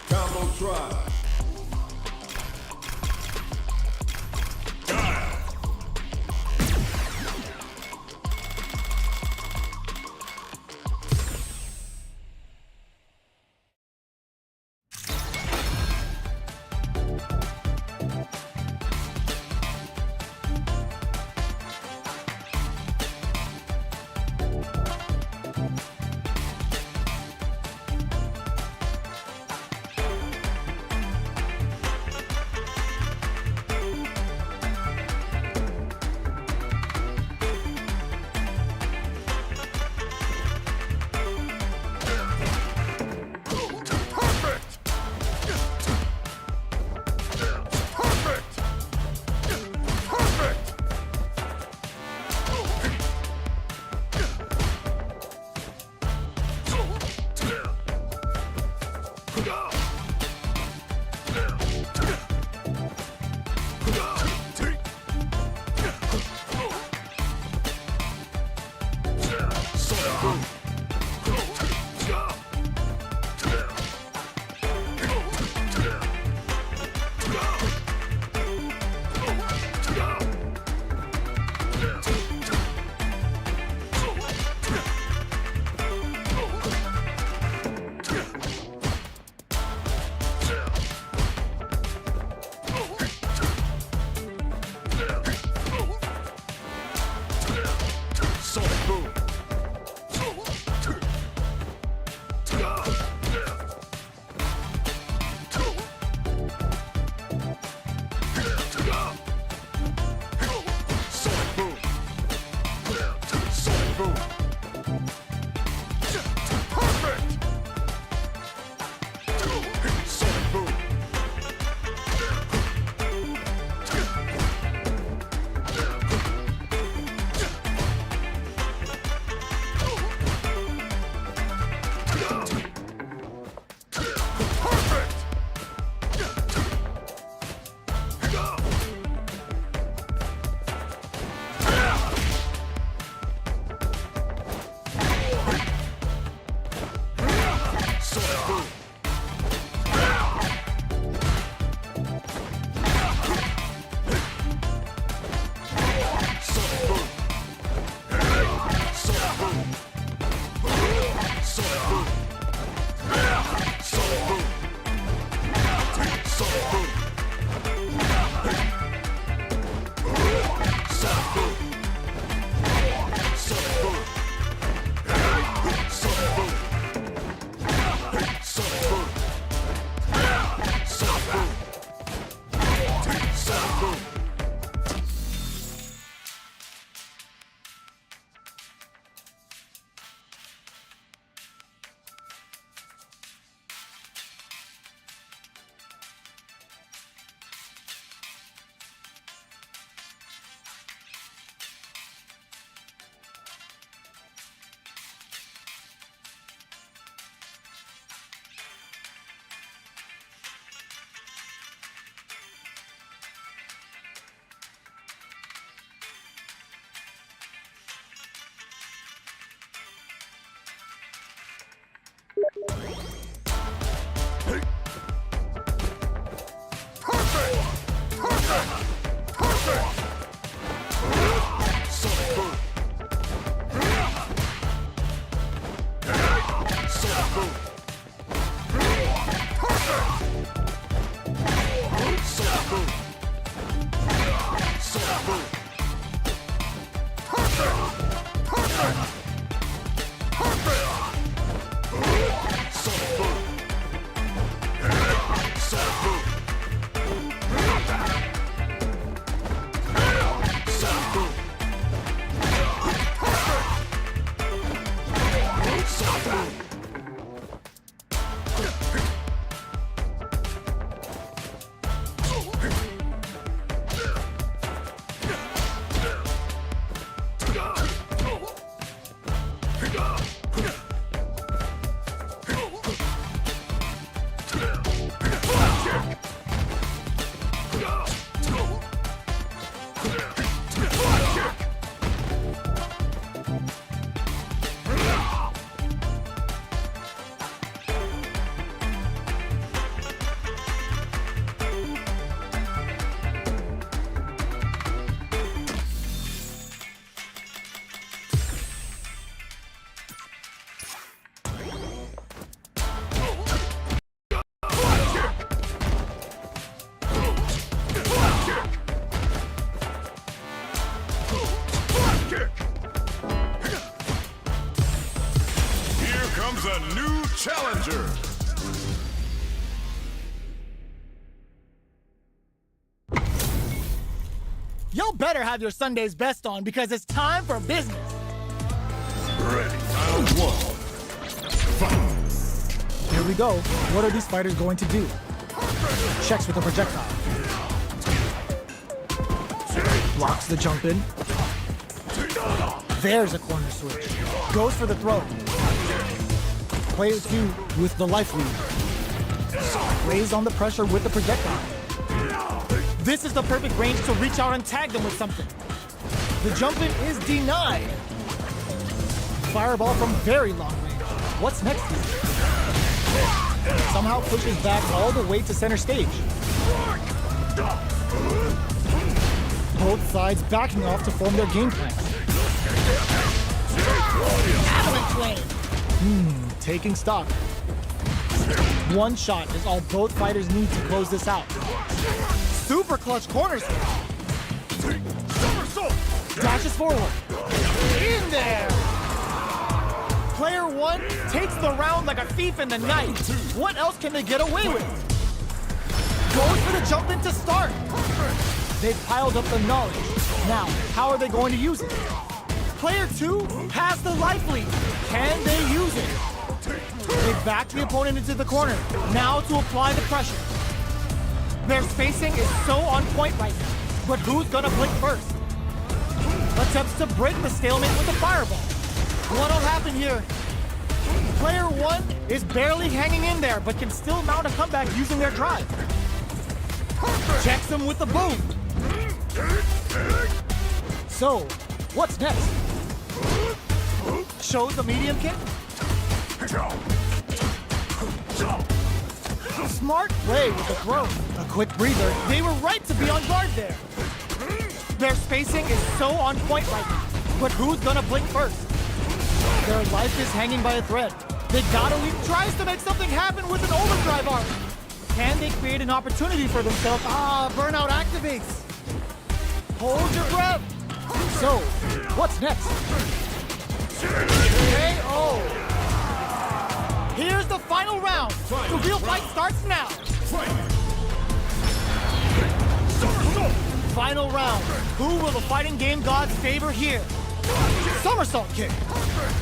Combo try. a new challenger. Y'all better have your Sunday's best on because it's time for business. Ready. Round one. Fight. Here we go. What are these fighters going to do? Checks with a projectile. Blocks the jump in. There's a corner switch. Goes for the throw. Player 2 with the life lead. Lays on the pressure with the projectile. This is the perfect range to reach out and tag them with something. The jump in is denied. Fireball from very long range. What's next here? Somehow pushes back all the way to center stage. Both sides backing off to form their game plan. Avalanche flame. Taking stock. One shot is all both fighters need to close this out. Super clutch corners. Dashes forward. In there. Player 1 takes the round like a thief in the night. What else can they get away with? Goes for the jump in to start. They've piled up the knowledge. Now, how are they going to use it? Player 2 has the life lead. Can they use it? They back the opponent into the corner. Now to apply the pressure. Their spacing is so on point right now. But who's gonna blink first? Attempts to break the stalemate with a fireball. What'll happen here? Player 1 is barely hanging in there, but can still mount a comeback using their drive. Checks him with the boom. So, what's next? Shows the medium kick? Smart play with the throw. A quick breather. They were right to be on guard there. Their spacing is so on point right now. But who's gonna blink first? Their life is hanging by a thread. They gotta leave. Tries to make something happen with an overdrive arm. Can they create an opportunity for themselves? Burnout activates. Hold your breath. So, what's next? KO. Here's the final round. The real fight starts now. Final round. Who will the fighting game gods favor here? Somersault kick.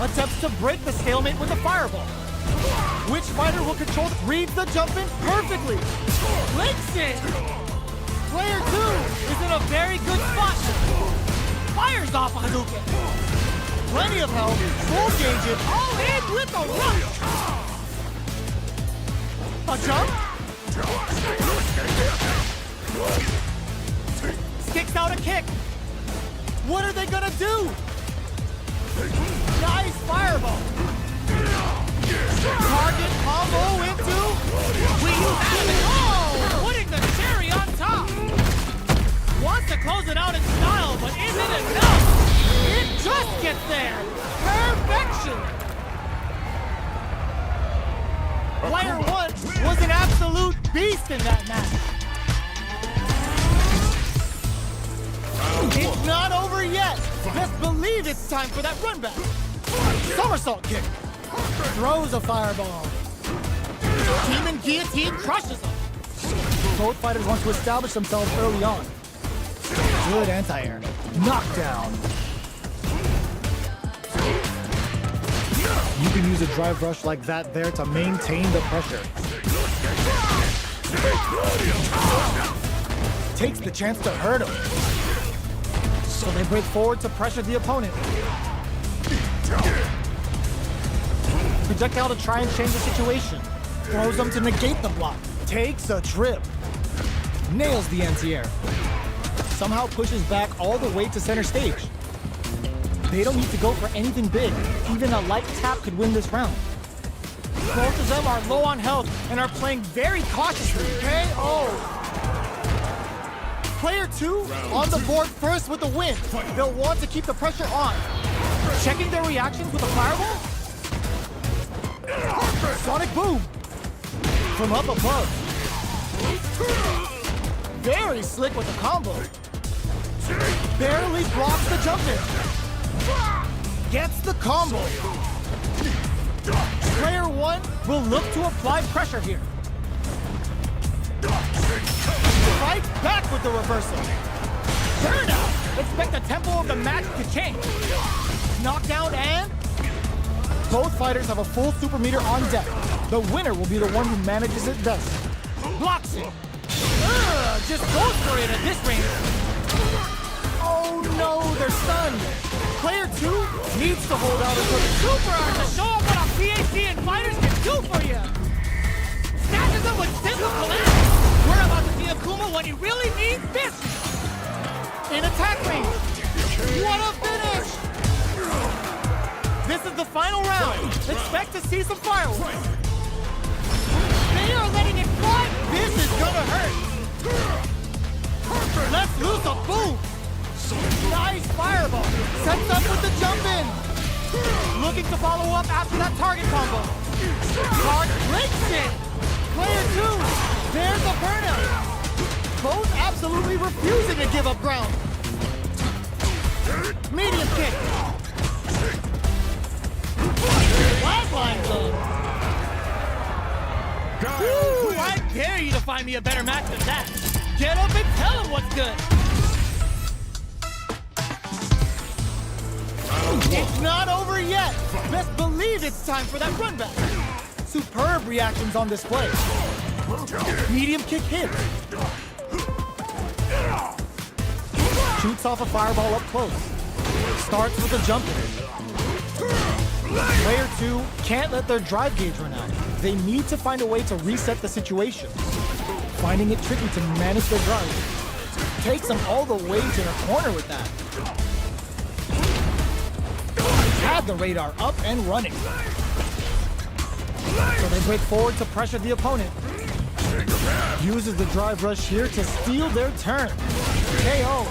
Attempts to break the stalemate with a fireball. Which fighter will control reads the jump in perfectly. Links it. Player 2 is in a very good spot. Fires off a Hadouken. Plenty of health. Full gauge it. All in with the rush. A jump. Sticks out a kick. What are they gonna do? Nice fireball. Target combo into. We have it. Oh, putting the cherry on top. Wants to close it out in style, but is it enough? It just gets there. Perfection. Player 1 was an absolute beast in that match. It's not over yet. Best believe it's time for that run back. Somersault kick. Throws a fireball. Demon Guillotine crushes him. Both fighters want to establish themselves early on. Good anti-air. Knockdown. You can use a drive rush like that there to maintain the pressure. Takes the chance to hurt him. So they break forward to pressure the opponent. Projectile to try and change the situation. Throws them to negate the block. Takes a trip. Nails the anti-air. Somehow pushes back all the way to center stage. They don't need to go for anything big. Even a light tap could win this round. Both of them are low on health and are playing very cautiously. KO. Player 2 on the board first with the win. They'll want to keep the pressure on. Checking their reactions with a fireball. Sonic boom. From up above. Very slick with the combo. Barely blocks the jump in. Gets the combo. Player 1 will look to apply pressure here. Fight back with the reversal. Burnout! Expect the tempo of the match to change. Knockdown and... Both fighters have a full super meter on deck. The winner will be the one who manages it best. Blocks it. Just goes for it at this range. Oh no, they're stunned. Player 2 needs to hold out until the super art to show off what a PhD and fighters can do for you. Snatches him with simple collapse. We're about to see Akuma when he really needs this. In attack range. What a finish! This is the final round. Expect to see some fireworks. They are letting it fly. This is gonna hurt. Let's loose a boom. Nice fireball. Sets up with the jump in. Looking to follow up after that target combo. Card breaks it. Player 2. There's a burnout. Both absolutely refusing to give up ground. Medium kick. Flatline zone. Ooh, I dare you to find me a better match than that. Get up and tell him what's good. It's not over yet. Best believe it's time for that run back. Superb reactions on display. Medium kick hit. Shoots off a fireball up close. Starts with a jump in. Player 2 can't let their drive gauge run out. They need to find a way to reset the situation. Finding it tricky to manage their drive. Takes them all the way to the corner with that. Had the radar up and running. So they break forward to pressure the opponent. Uses the drive rush here to steal their turn. KO.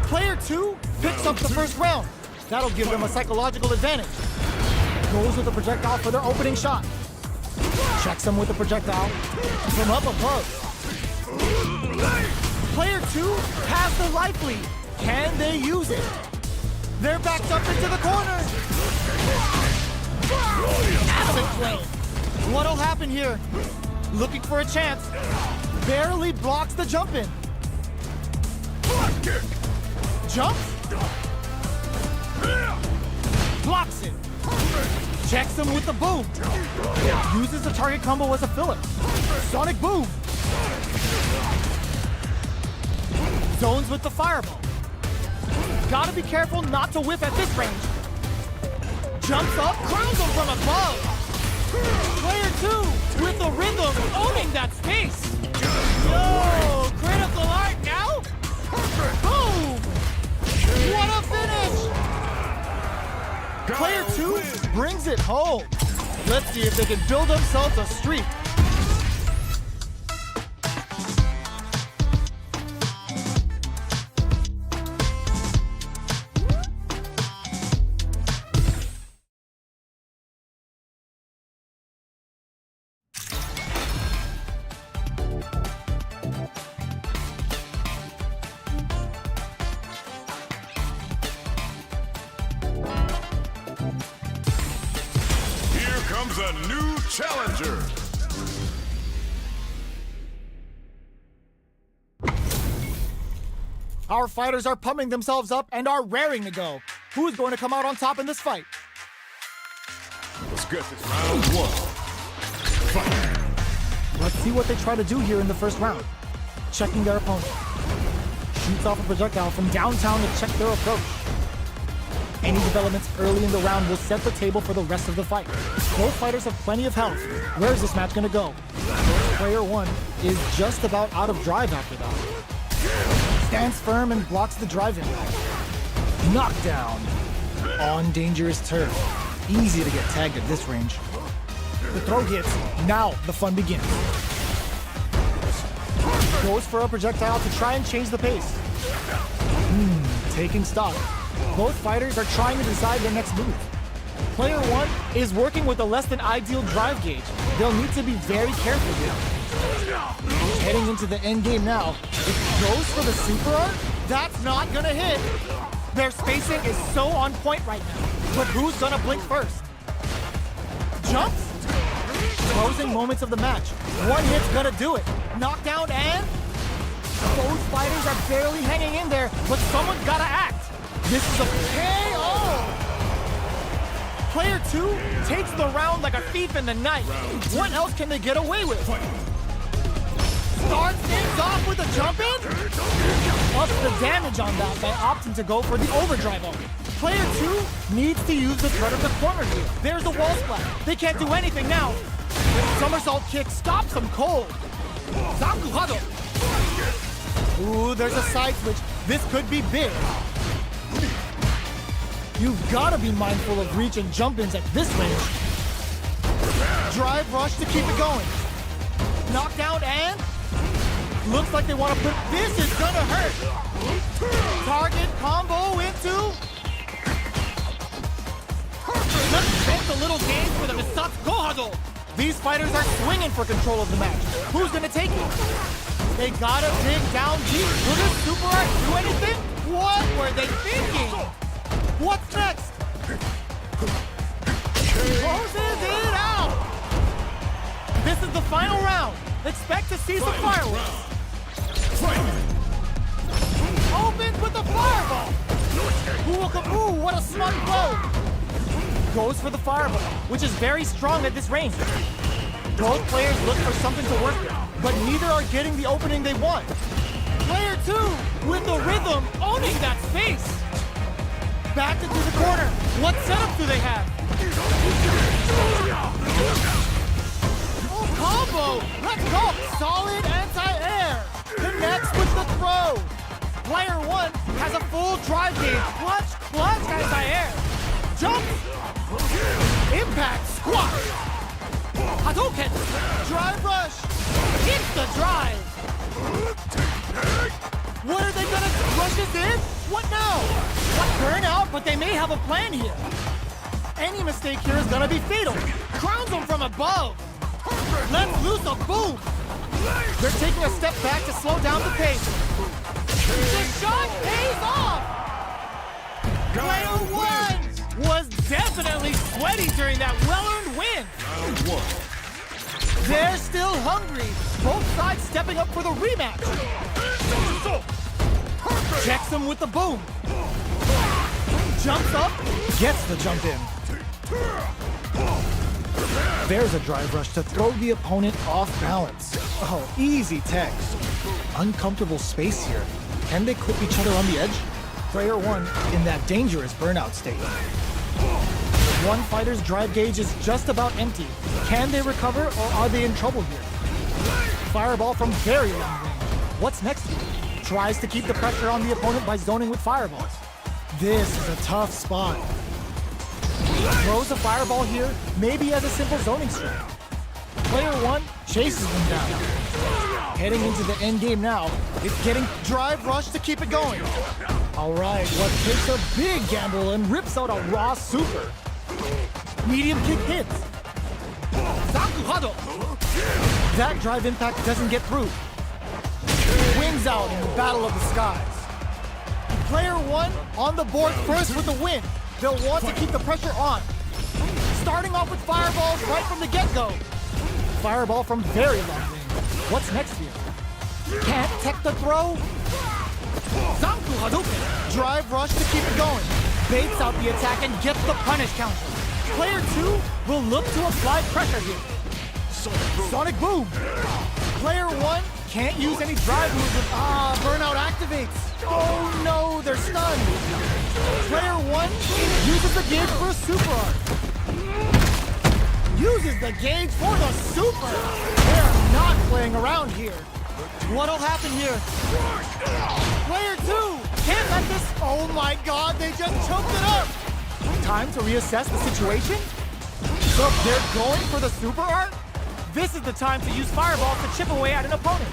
Player 2 picks up the first round. That'll give them a psychological advantage. Goes with a projectile for their opening shot. Checks them with a projectile from up above. Player 2 has the life lead. Can they use it? They're backed up into the corner. Adamant flame. What'll happen here? Looking for a chance. Barely blocks the jump in. Jump. Blocks it. Checks him with the boom. Uses the target combo as a filler. Sonic boom. Zones with the fireball. Gotta be careful not to whiff at this range. Jumps up, crowns him from above. Player 2 with the rhythm, owning that space. Yo, critical art now. Boom! What a finish! Player 2 brings it home. Let's see if they can build themselves a streak. Comes a new challenger. Our fighters are pumping themselves up and are raring to go. Who's going to come out on top in this fight? Let's get this round 1. Fight. Let's see what they try to do here in the first round. Checking their opponent. Shoots off a projectile from downtown to check their approach. Any developments early in the round will set the table for the rest of the fight. Both fighters have plenty of health. Where is this match going to go? Player 1 is just about out of drive after that. Stands firm and blocks the drive in. Knockdown. On dangerous turf. Easy to get tagged at this range. The throw hits. Now the fun begins. Goes for a projectile to try and change the pace. Taking stock. Both fighters are trying to decide their next move. Player 1 is working with a less than ideal drive gauge. They'll need to be very careful here. Heading into the end game now. It goes for the super art? That's not gonna hit. Their spacing is so on point right now. But who's gonna blink first? Jumps? Closing moments of the match. One hit's gonna do it. Knockdown and... Both fighters are barely hanging in there, but someone's gotta act. This is a KO! Player 2 takes the round like a thief in the night. What else can they get away with? Starts things off with a jump in? Ups the damage on that by opting to go for the overdrive on it. Player 2 needs to use the threat of the corner here. There's the wall splat. They can't do anything now. Somersault kick stops them cold. Zanku Hado. Ooh, there's a side switch. This could be big. You've got to be mindful of reach and jump-ins at this range. Drive rush to keep it going. Knockdown and... Looks like they want to put... This is gonna hurt! Target combo into... Let's take the little game for the Misatsu Hado! These fighters are swinging for control of the match. Who's gonna take it? They gotta dig down deep. Will this super art do anything? What were they thinking? What's next? Closes it out! This is the final round. Expect to see some fireworks. Opens with the fireball. Ooh, what a smart blow. Goes for the fireball, which is very strong at this range. Both players look for something to work with, but neither are getting the opening they want. Player 2 with the rhythm, owning that space. Back into the corner. What setup do they have? Oh, combo! Let's go! Solid anti-air. Connects with the throw. Player 1 has a full drive game. Clutch anti-air. Jump! Impact squash! Hadouken! Drive rush! Hits the drive! What are they gonna rush this in? What now? What burnout, but they may have a plan here. Any mistake here is gonna be fatal. Crowns them from above. Let's loose a boom! They're taking a step back to slow down the pace. The shot pays off! Player 1 was definitely sweaty during that well-earned win. They're still hungry. Both sides stepping up for the rematch. Checks him with the boom. Jumps up, gets the jump in. There's a drive rush to throw the opponent off balance. Oh, easy tech. Uncomfortable space here. Can they clip each other on the edge? Player 1 in that dangerous burnout state. One fighter's drive gauge is just about empty. Can they recover, or are they in trouble here? Fireball from very long range. What's next here? Tries to keep the pressure on the opponent by zoning with fireballs. This is a tough spot. Throws a fireball here, maybe as a simple zoning strike. Player 1 chases them down. Heading into the end game now. It's getting drive rush to keep it going. All right, what takes a big gamble and rips out a raw super. Medium kick hits. Zanku Hado. That drive impact doesn't get through. Wins out in the battle of the skies. Player 1 on the board first with the win. They'll want to keep the pressure on. Starting off with fireballs right from the get-go. Fireball from very long range. What's next here? Can't tech the throw. Zanku Hadouken. Drive rush to keep it going. Baits out the attack and gets the punish counter. Player 2 will look to apply pressure here. Sonic boom. Player 1 can't use any drive moves with burnout activates. Oh no, they're stunned. Player 1 uses the gauge for a super art. Uses the gauge for the super. They're not playing around here. What'll happen here? Player 2 can't let this. Oh my god, they just choked it up. Time to reassess the situation. So they're going for the super art? This is the time to use fireballs to chip away at an opponent.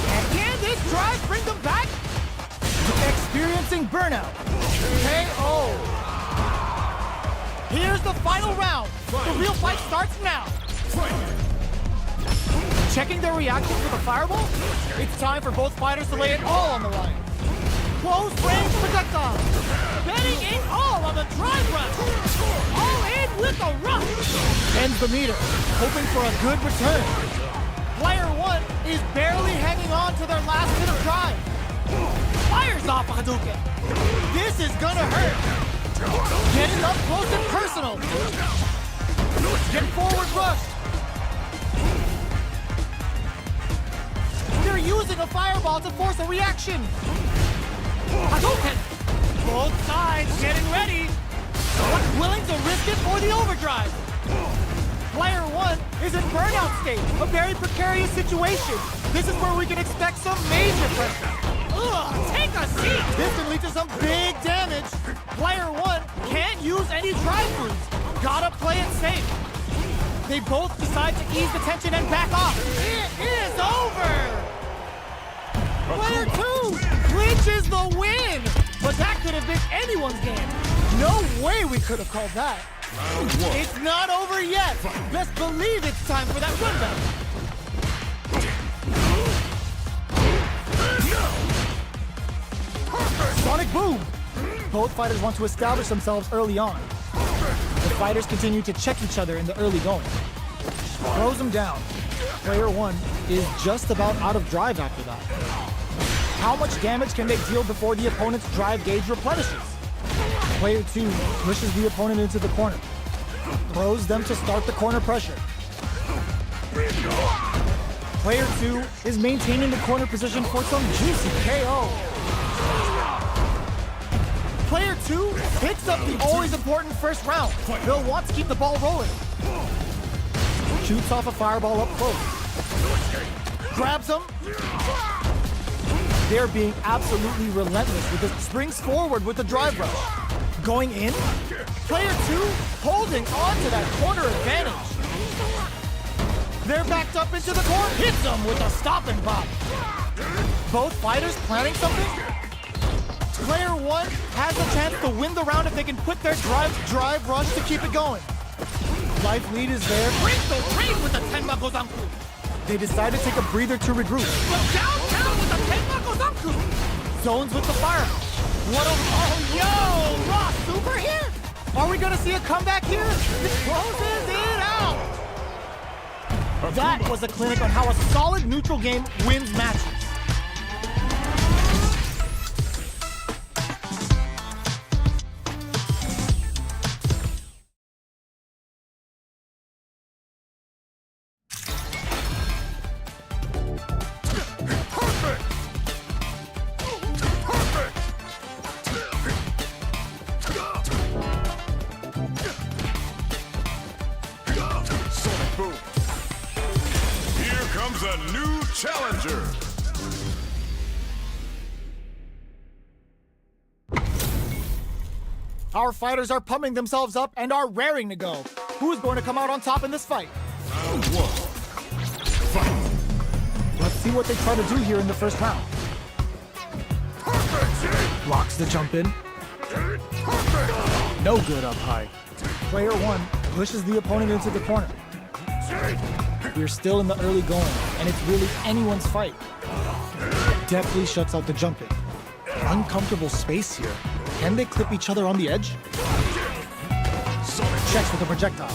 And can this drive bring them back? Experiencing burnout. KO. Here's the final round. The real fight starts now. Checking their reactions with a fireball? It's time for both fighters to lay it all on the line. Close range projectile. Bends the meter, hoping for a good return. Player 1 is barely hanging on to their last bit of drive. Fires off a Hadouken. This is gonna hurt. Getting up close and personal. Get forward rush. They're using a fireball to force a reaction. Hadouken. Both sides getting ready. But willing to risk it for the overdrive. Player 1 is in burnout state, a very precarious situation. This is where we can expect some major pressure. Ugh, take a seat! This can lead to some big damage. Player 1 can't use any drive-throughs. Gotta play it safe. They both decide to ease the tension and back off. It is over! Player 2 clinches the win! But that could have been anyone's game. No way we could have called that. It's not over yet. Best believe it's time for that run back. Sonic boom! Both fighters want to establish themselves early on. The fighters continue to check each other in the early going. Throws them down. Player 1 is just about out of drive after that. How much damage can they deal before the opponent's drive gauge replenishes? Player 2 pushes the opponent into the corner. Throws them to start the corner pressure. Player 2 is maintaining the corner position for some juicy KO. Player 2 picks up the always important first round. They'll want to keep the ball rolling. Shoots off a fireball up close. Grabs him. They're being absolutely relentless with this. Springs forward with the drive rush. Going in. Player 2 holding on to that corner advantage. They're backed up into the corner. Hits them with a stop and pop. Both fighters planning something. Player 1 has a chance to win the round if they can put their drive rush to keep it going. Life lead is there. Break the train with the Tenmaku Zanku. They decide to take a breather to regroup. Go downtown with the Tenmaku Zanku. Zones with the fire. What a... Oh, yo! Raw Super here? Are we gonna see a comeback here? This closes it out! That was a clinic on how a solid neutral game wins matches. A new challenger. Our fighters are pumping themselves up and are raring to go. Who's going to come out on top in this fight? Round 1. Fight. Let's see what they try to do here in the first round. Blocks the jump in. No good up high. Player 1 pushes the opponent into the corner. We're still in the early going, and it's really anyone's fight. Deftly shuts out the jump in. Uncomfortable space here. Can they clip each other on the edge? Checks with a projectile.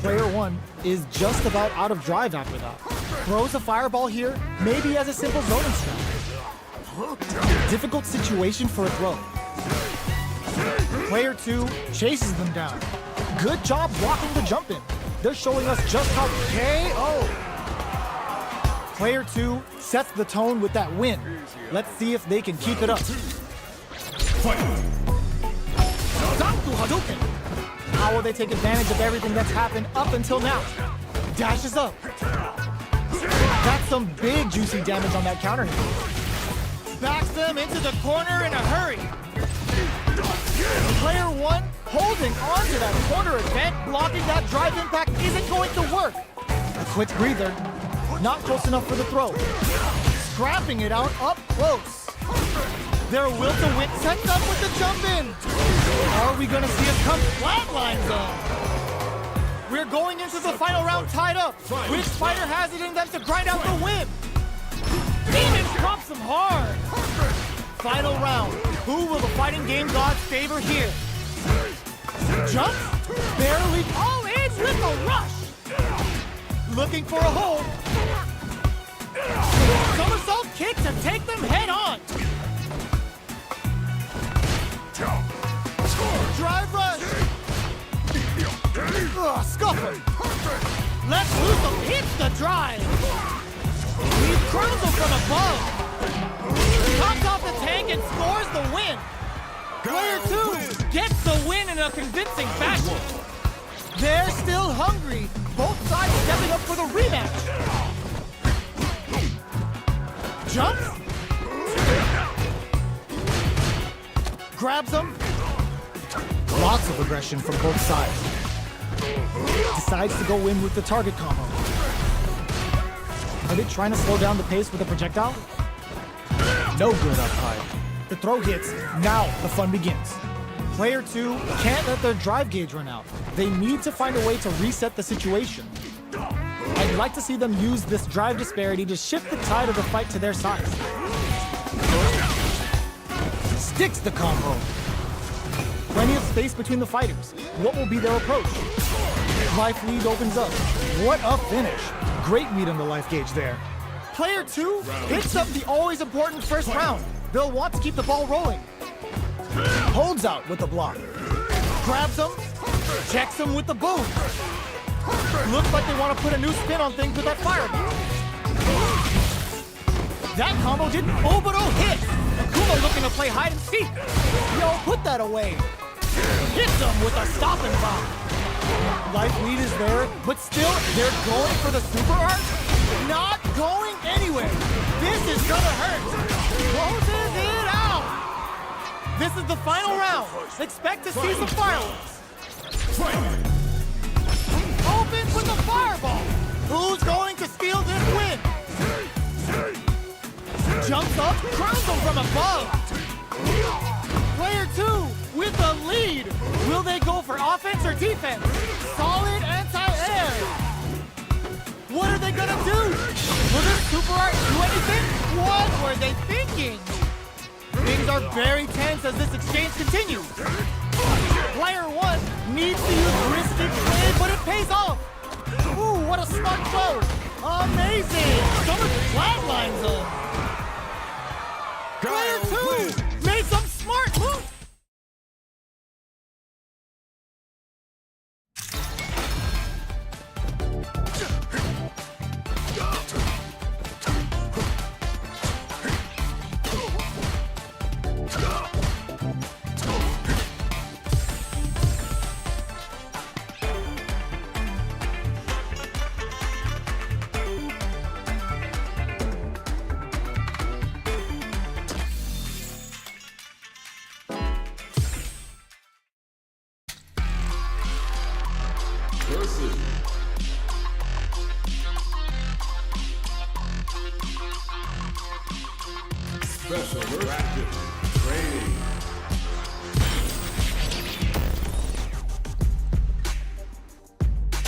Player 1 is just about out of drive after that. Throws a fireball here, maybe as a simple zoning strat. Difficult situation for a throw. Player 2 chases them down. Good job blocking the jump in. They're showing us just how KO. Player 2 sets the tone with that win. Let's see if they can keep it up. Zanku Hadouken. How will they take advantage of everything that's happened up until now? Dashes up. That's some big juicy damage on that counter hit. Backs them into the corner in a hurry. Player 1 holding on to that corner event, blocking that drive impact isn't going to work. A quick breather, not close enough for the throw. Scrapping it out up close. Their will to win sets up with the jump in. Are we gonna see a come flatline zone? We're going into the final round tied up. Which fighter has it in them to grind out the win? Demons drops them hard. Final round. Who will the fighting game gods favor here? Jump? Barely. Oh, it's with a rush. Looking for a hold. Somersault kick to take them head on. Drive rush. Ugh, scuffle. Let's loose him. Hits the drive. He crowns him from above. Chops off the tank and scores the win. Player 2 Gets the win in a convincing fashion. They're still hungry. Both sides stepping up for the rematch. Jumps. Grabs him. Lots of aggression from both sides. Decides to go in with the target combo. Are they trying to slow down the pace with a projectile? No good up high. The throw hits. Now the fun begins. Player 2 can't let their drive gauge run out. They need to find a way to reset the situation. I'd like to see them use this drive disparity to shift the tide of the fight to their side. Sticks the combo. Plenty of space between the fighters. What will be their approach? Life lead opens up. What a finish. Great read on the life gauge there. Player 2 picks up the always important first round. They'll want to keep the ball rolling. Holds out with the block. Grabs him. Checks him with the boom. Looks like they want to put a new spin on things with that fireball. That combo didn't. Oh, but oh, hit! Akuma looking to play hide and seek. Yo, put that away. Hits him with a stop and bomb. Life lead is there, but still, they're going for the super art. Not going anywhere. This is gonna hurt. Closes it out. This is the final round. Expect to see some fireworks. Opens with a fireball. Who's going to steal this win? Jumps up, crowns him from above. Player 2 with the lead. Will they go for offense or defense? Solid anti-air. What are they gonna do? Will this super art do anything? What were they thinking? Things are very tense as this exchange continues. Player 1 needs to use risky play, but it pays off. Ooh, what a smart throw. Amazing. Someone flatlines him. Player 2 made some smart moves. Versus special rapid training.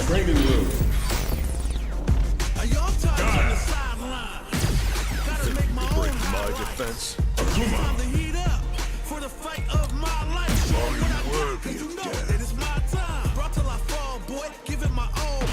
Training room. Are y'all tired on the sideline? Gotta make my own My defense. time to heat up for the fight of my life. Show what I got, 'cause you know that it's my time. Brought till I fall, boy. Give it my all, boy.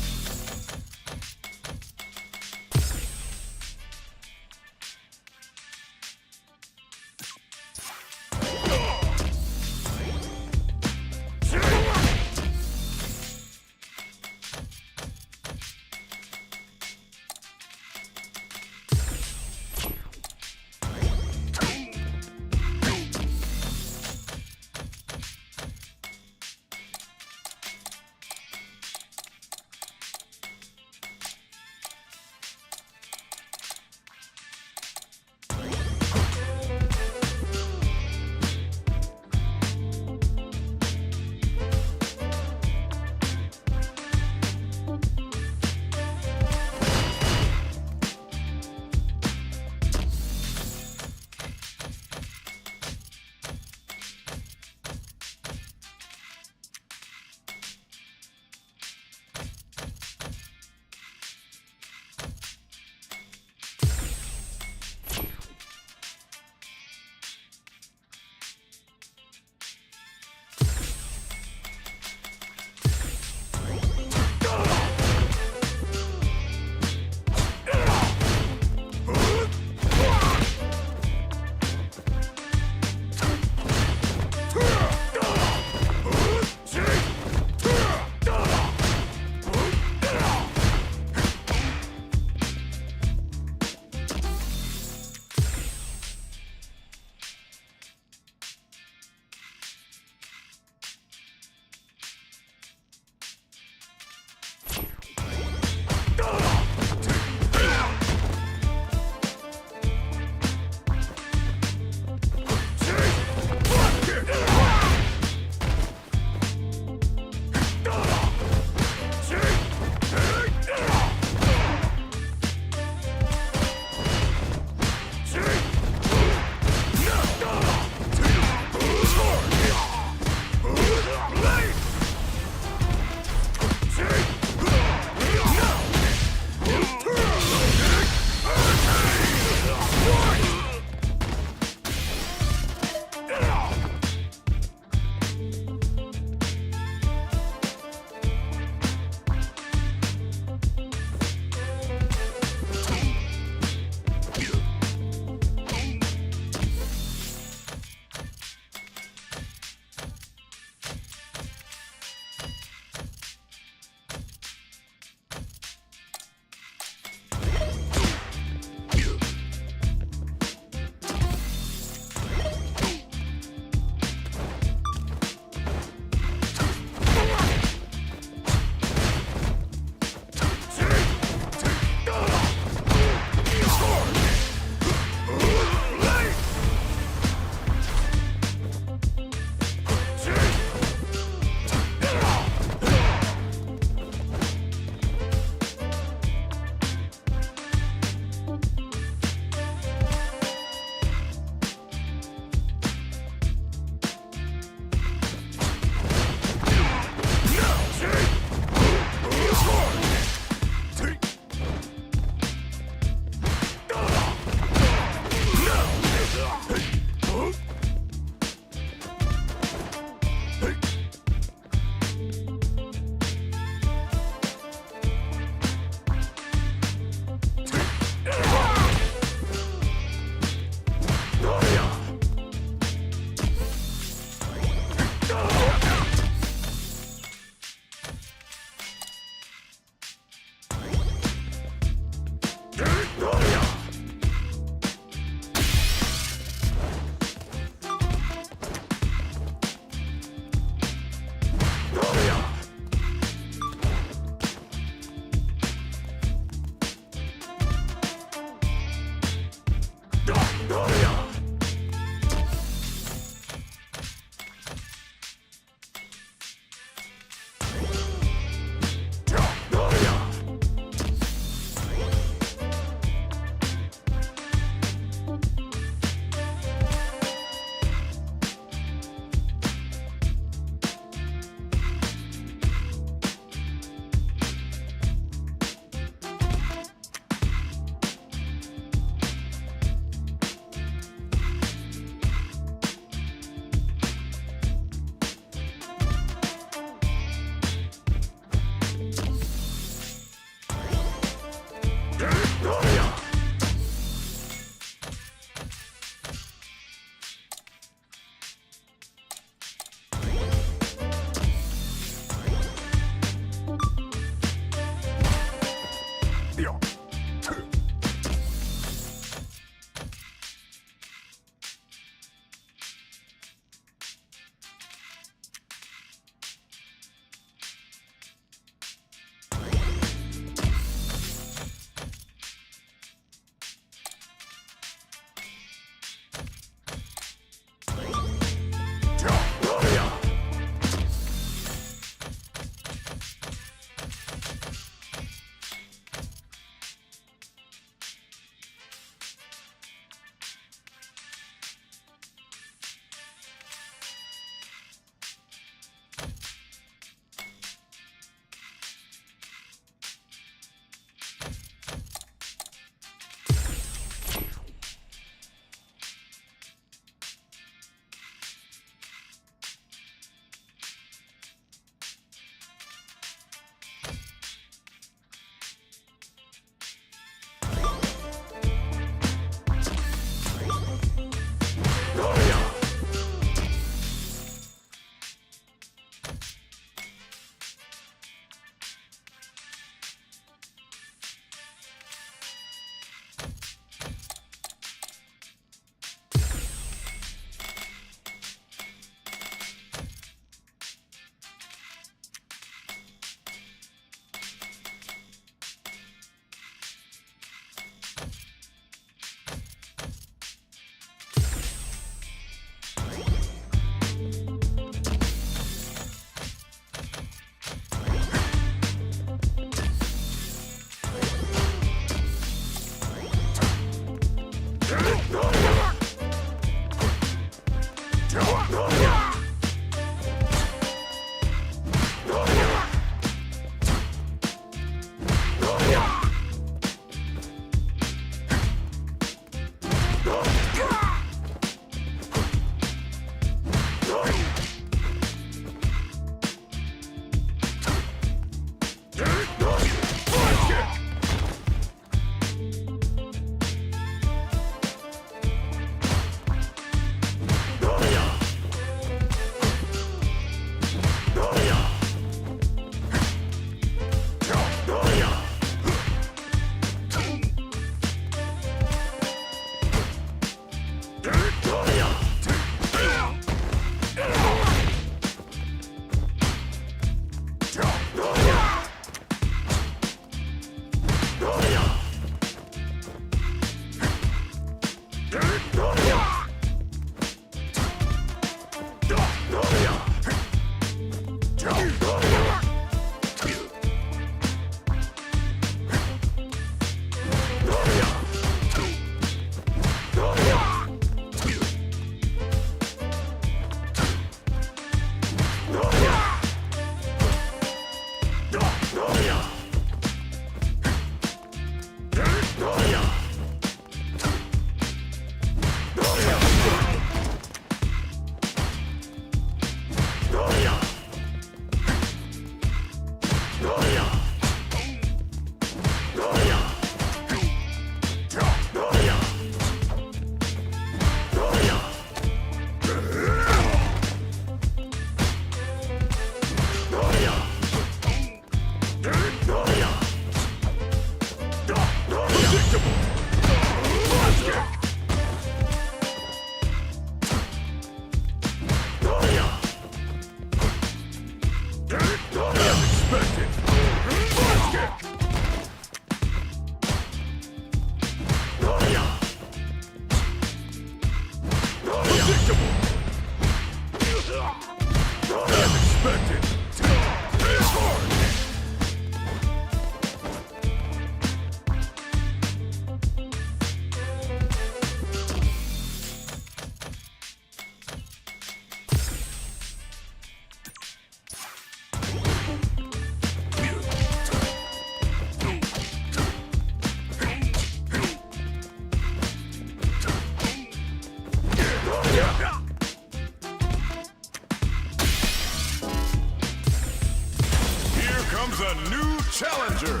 A new challenger.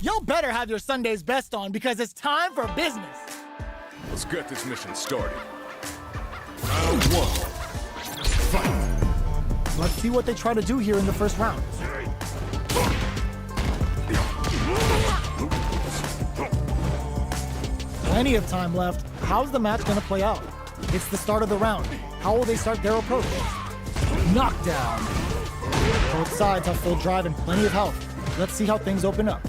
Y'all better have your Sunday's best on because it's time for business. Let's get this mission started. Round one. Fight. Let's see what they try to do here in the first round. Plenty of time left. How's the match gonna play out? It's the start of the round. How will they start their approach? Knockdown. Both sides have full drive and plenty of health. Let's see how things open up.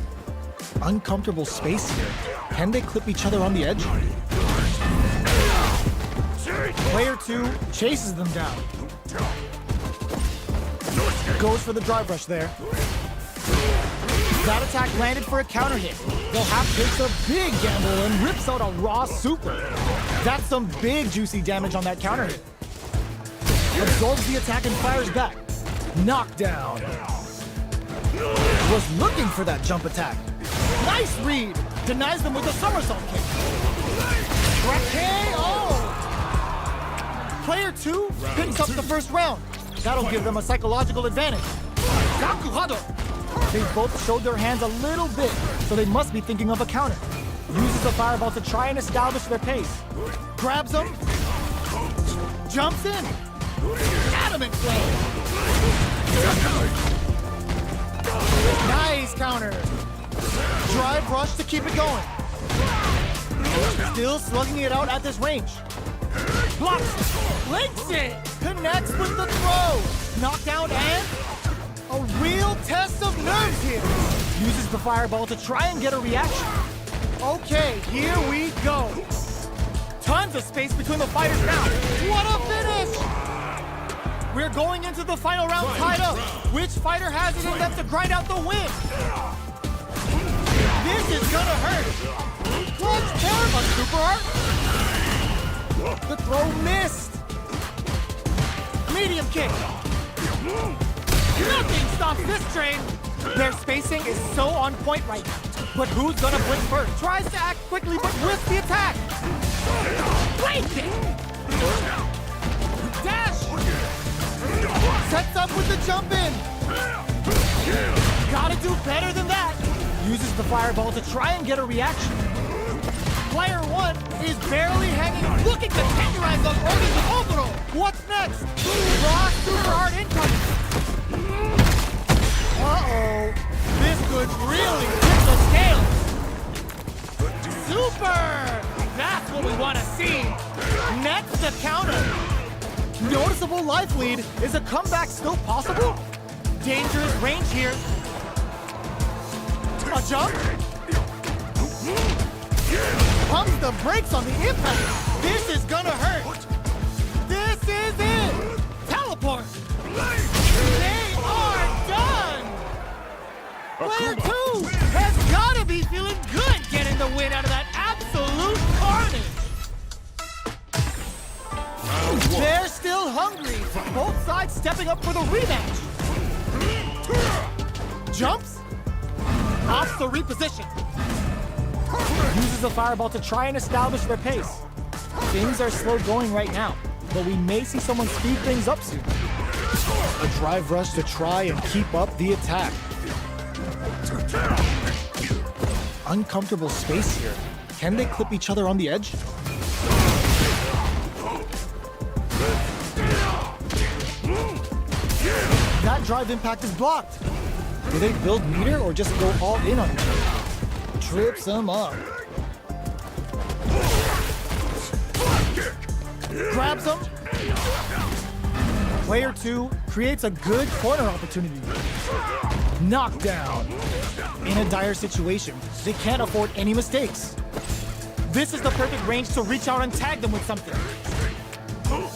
Uncomfortable space here. Can they clip each other on the edge? Player 2 chases them down. Goes for the drive rush there. That attack landed for a counter hit. They'll have takes a big gamble and rips out a raw super. That's some big juicy damage on that counter hit. Absorbs the attack and fires back. Knockdown. Was looking for that jump attack. Nice read. Denies them with a somersault kick. KO. Player 2 picks up the first round. That'll give them a psychological advantage. Gakuhado. They both showed their hands a little bit, so they must be thinking of a counter. Uses the fireball to try and establish their pace. Grabs him. Jumps in. Adamant flame. Nice counter. Drive rush to keep it going. Still slugging it out at this range. Blocks. Links it. Connects with the throw. Knockdown and a real test of nerves here. Uses the fireball to try and get a reaction. Okay, here we go. Tons of space between the fighters now. What a finish! We're going into the final round tied up. Which fighter has it in them to grind out the win? This is gonna hurt. Clutch pair of super art. The throw missed. Medium kick. Nothing stops this train. Their spacing is so on point right now. But who's gonna blink first? Tries to act quickly, but whiffs the attack. Blade kick. Dash. Sets up with the jump in. Gotta do better than that. Uses the fireball to try and get a reaction. Player 1 is barely hanging, looking to tenderize those organs with Oboro. What's next? Raw super hard incoming. Uh-oh. This could really tip the scales. Super! That's what we want to see. Next, the counter. Noticeable life lead. Is a comeback still possible? Dangerous range here. A jump? Pumps the brakes on the impact. This is gonna hurt. This is it. Teleport. They are done. Player 2 has gotta be feeling good getting the win out of that absolute carnage. They're still hungry. Both sides stepping up for the rematch. Jumps. Opts to reposition. Uses the fireball to try and establish their pace. Things are slow going right now, but we may see someone speed things up soon. A drive rush to try and keep up the attack. Uncomfortable space here. Can they clip each other on the edge? That drive impact is blocked. Do they build meter or just go all in on each other? Trips them up. Grabs them. Player 2 creates a good corner opportunity. Knockdown. In a dire situation, they can't afford any mistakes. This is the perfect range to reach out and tag them with something.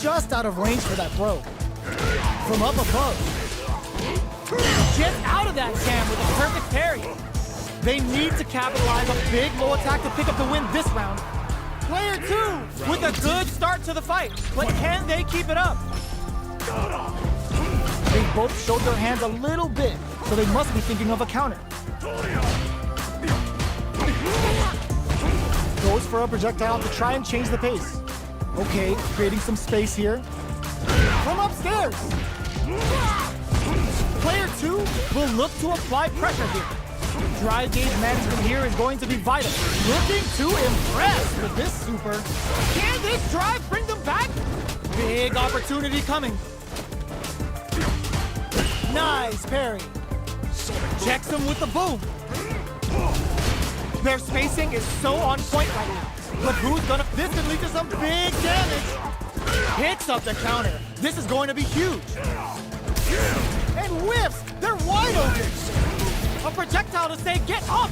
Just out of range for that throw. From up above. Gets out of that jam with a perfect parry. They need to capitalize a big low attack to pick up the win this round. Player 2 with a good start to the fight, but can they keep it up? They both showed their hands a little bit, so they must be thinking of a counter. Goes for a projectile to try and change the pace. Okay, creating some space here. From upstairs. Player 2 will look to apply pressure here. Drive gauge management here is going to be vital. Looking to impress with this super. Can this drive bring them back? Big opportunity coming. Nice parry. Checks him with the boom. Their spacing is so on point right now. But who's gonna... This could lead to some big damage. Hits up the counter. This is going to be huge. And whiffs. They're wide open. A projectile to say, get off!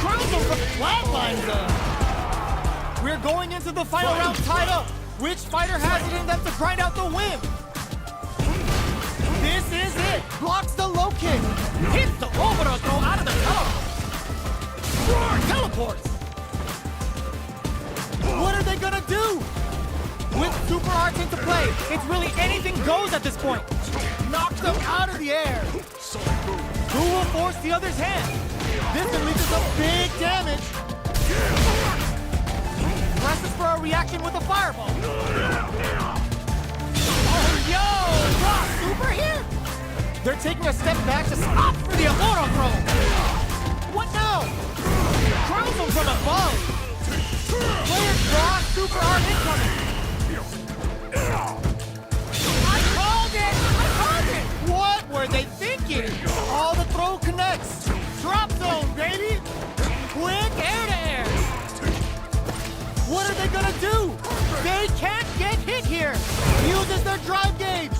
Crowns them from flatlines them. We're going into the final round tied up. Which fighter has it in them to grind out the win? This is it. Blocks the low kick. Hits the overthrow throw out of the teleports. What are they gonna do? With super arts into play, it's really anything goes at this point. Knocks them out of the air. Who will force the other's hand? This can lead to some big damage. Presses for a reaction with a fireball. Oh, yo! Rock super here! They're taking a step back to stop for the Amoro throw. What now? Crowns them from above. Player draw super hard incoming. I called it! I called it! What were they thinking? All the throw connects. Drop zone, baby! Quick air to air. What are they gonna do? They can't get hit here. Uses their drive gauge.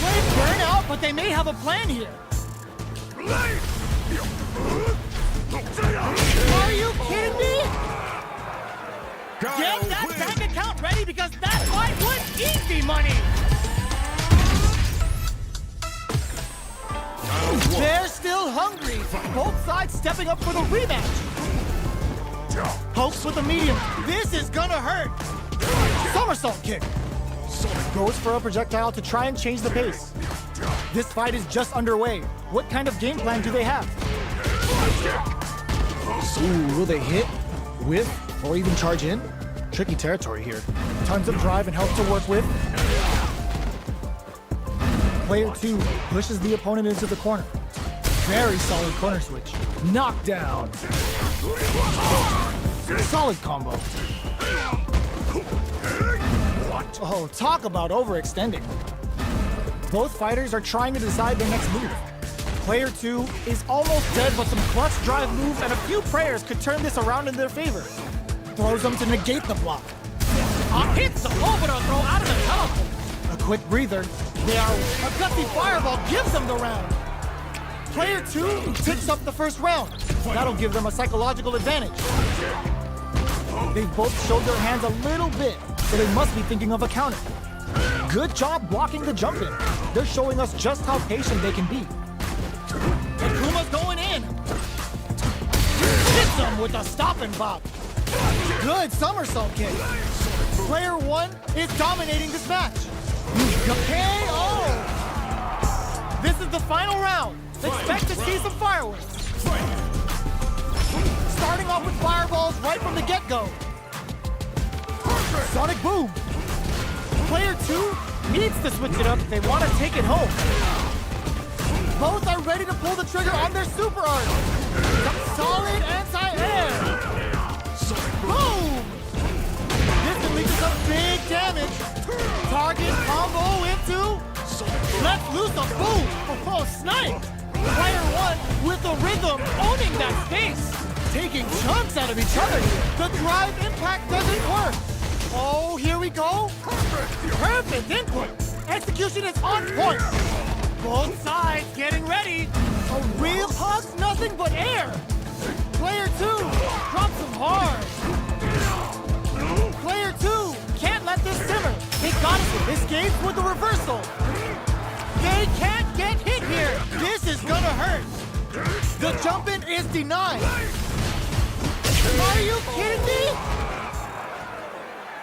They burn out, but they may have a plan here. Are you kidding me? Get that bank account ready because that fight was easy money. They're still hungry. Both sides stepping up for the rematch. Pokes with a medium. This is gonna hurt. Somersault kick. Goes for a projectile to try and change the pace. This fight is just underway. What kind of game plan do they have? Ooh, will they hit, whiff, or even charge in? Tricky territory here. Tons of drive and help to work with. Player 2 pushes the opponent into the corner. Very solid corner switch. Knockdown. Solid combo. Oh, talk about overextending. Both fighters are trying to decide their next move. Player 2 is almost dead, but some clutch drive moves and a few prayers could turn this around in their favor. Throws them to negate the block. Hits the overthrow throw out of the teleport. A quick breather. A gutsy fireball gives them the round. Player 2 picks up the first round. That'll give them a psychological advantage. They've both showed their hands a little bit, so they must be thinking of a counter. Good job blocking the jump in. They're showing us just how patient they can be. And Kuma's going in. Hits him with a stop and bop. Good somersault kick. Player 1 is dominating this match. KO! This is the final round. Expect to see some fireworks. Starting off with fireballs right from the get-go. Sonic boom. Player 2 needs to switch it up if they want to take it home. Both are ready to pull the trigger on their super art. Solid anti-air. Boom! This can lead to some big damage. Target combo into... Let's loose a boom! Oh, snipe! Player 1 with the rhythm, owning that space. Taking chunks out of each other. The drive impact doesn't work. Oh, here we go. Perfect input. Execution is on point. Both sides getting ready. A real hug's nothing but air. Player 2 drops him hard. Player 2 can't let this simmer. They got it. Escapes with the reversal. They can't get hit here. This is gonna hurt. The jump in is denied. Are you kidding me?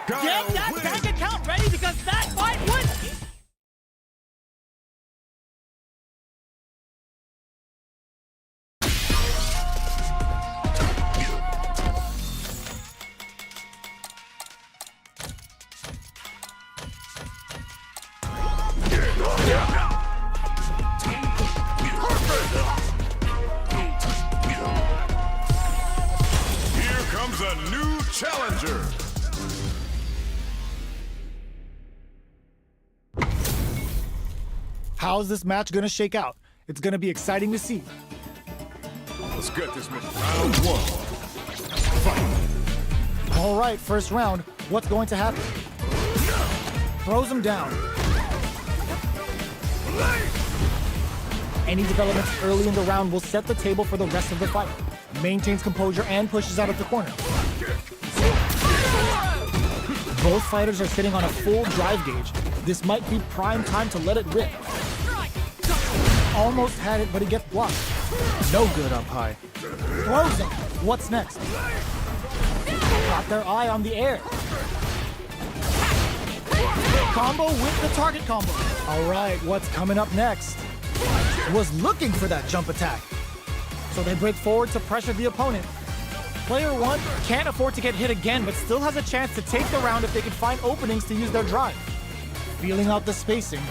Get that bank account ready because that fight would... Here comes a new challenger. How's this match gonna shake out? It's gonna be exciting to see. Let's get this mission. Round 1. Fight. All right, first round. What's going to happen? Throws him down. Any developments early in the round will set the table for the rest of the fight. Maintains composure and pushes out of the corner. Both fighters are sitting on a full drive gauge. This might be prime time to let it rip. Almost had it, but he gets blocked. No good up high. Throws him. What's next? Got their eye on the air. Combo with the target combo. All right, what's coming up next? Was looking for that jump attack. So they break forward to pressure the opponent. Player 1 can't afford to get hit again, but still has a chance to take the round if they can find openings to use their drive. Feeling out the spacing.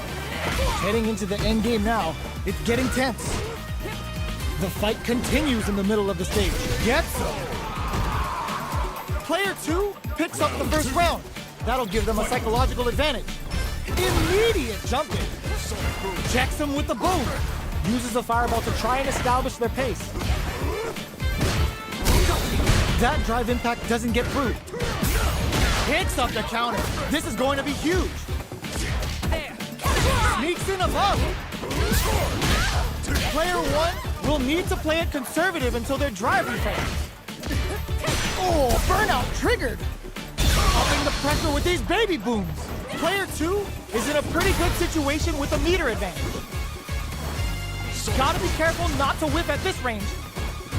Heading into the end game now. It's getting tense. The fight continues in the middle of the stage. Gets him. Player 2 picks up the first round. That'll give them a psychological advantage. Immediate jump in. Checks him with the boom. Uses a fireball to try and establish their pace. That drive impact doesn't get through. Picks up the counter. This is going to be huge. Sneaks in above. Player 1 will need to play it conservative until their drive refreshes. Oh, burnout triggered. Upping the pressure with these baby booms. Player 2 is in a pretty good situation with a meter advantage. Gotta be careful not to whip at this range.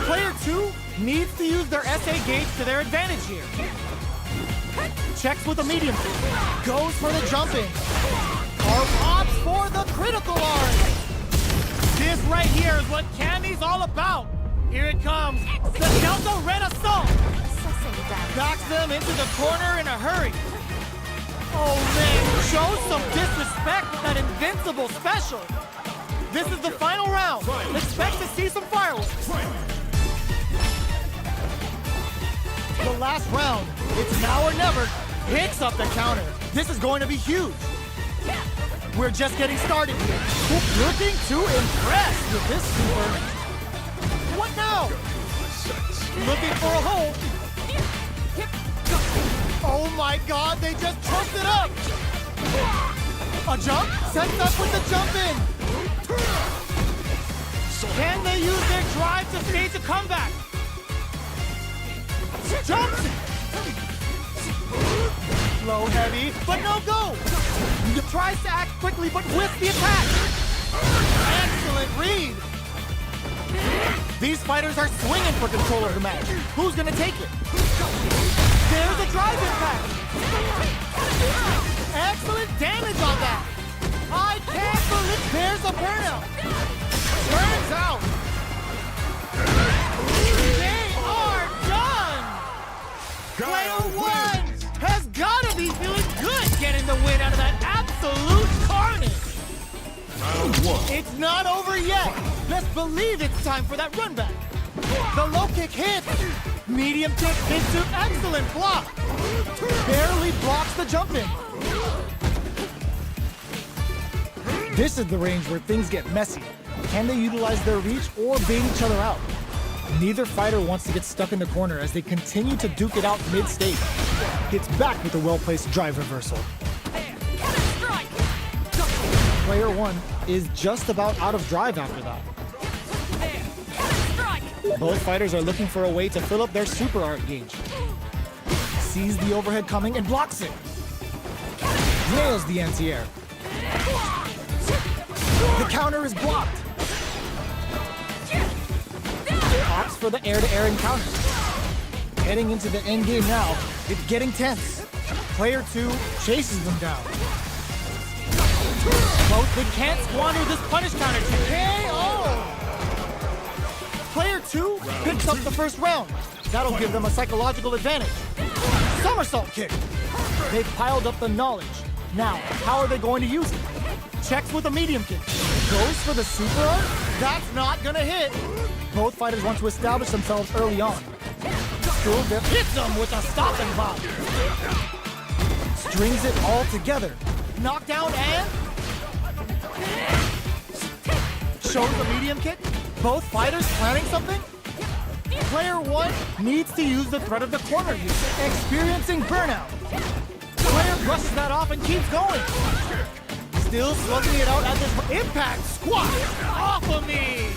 Player 2 needs to use their SA gauge to their advantage here. Checks with a medium kick. Goes for the jump in. Or opts for the critical arm. This right here is what Candy's all about. Here it comes. The Delta Red Assault. Backs them into the corner in a hurry. Oh man, shows some disrespect with that invincible special. This is the final round. Expect to see some fireworks. The last round, it's now or never, picks up the counter. This is going to be huge. We're just getting started here. Looking to impress with this super. What now? Looking for a hole. Oh my God, they just trumped it up. A jump, sets up with the jump in. Can they use their drive to stage a comeback? Jumps! Low heavy, but no go! Tries to act quickly, but whiffs the attack! Excellent read! These fighters are swinging for control of the match. Who's gonna take it? There's a drive impact! Excellent damage on that! I can't believe there's a burnout! Turns out! They are done! Player 1 has gotta be feeling good getting the win out of that absolute carnage! It's not over yet! Best believe it's time for that run back! The low kick hits! Medium kick into excellent block! Barely blocks the jump in! This is the range where things get messy. Can they utilize their reach or bait each other out? Neither fighter wants to get stuck in the corner as they continue to duke it out mid-stage. Gets back with a well-placed drive reversal. Player 1 is just about out of drive after that. Both fighters are looking for a way to fill up their super art gauge. Sees the overhead coming and blocks it. Nails the anti-air. The counter is blocked. Opts for the air-to-air encounter. Heading into the end game now, it's getting tense. Player 2 chases them down. Both they can't squander this punish counter to KO! Player 2 picks up the first round. That'll give them a psychological advantage. Somersault kick. They've piled up the knowledge. Now, how are they going to use it? Checks with a medium kick. Goes for the super arm? That's not gonna hit. Both fighters want to establish themselves early on. Still hits them with a stopping block. Strings it all together. Knockdown and shows the medium kick. Both fighters planning something? Player 1 needs to use the threat of the corner here, experiencing burnout. Player brushes that off and keeps going. Still slugging it out at this impact squat off of me.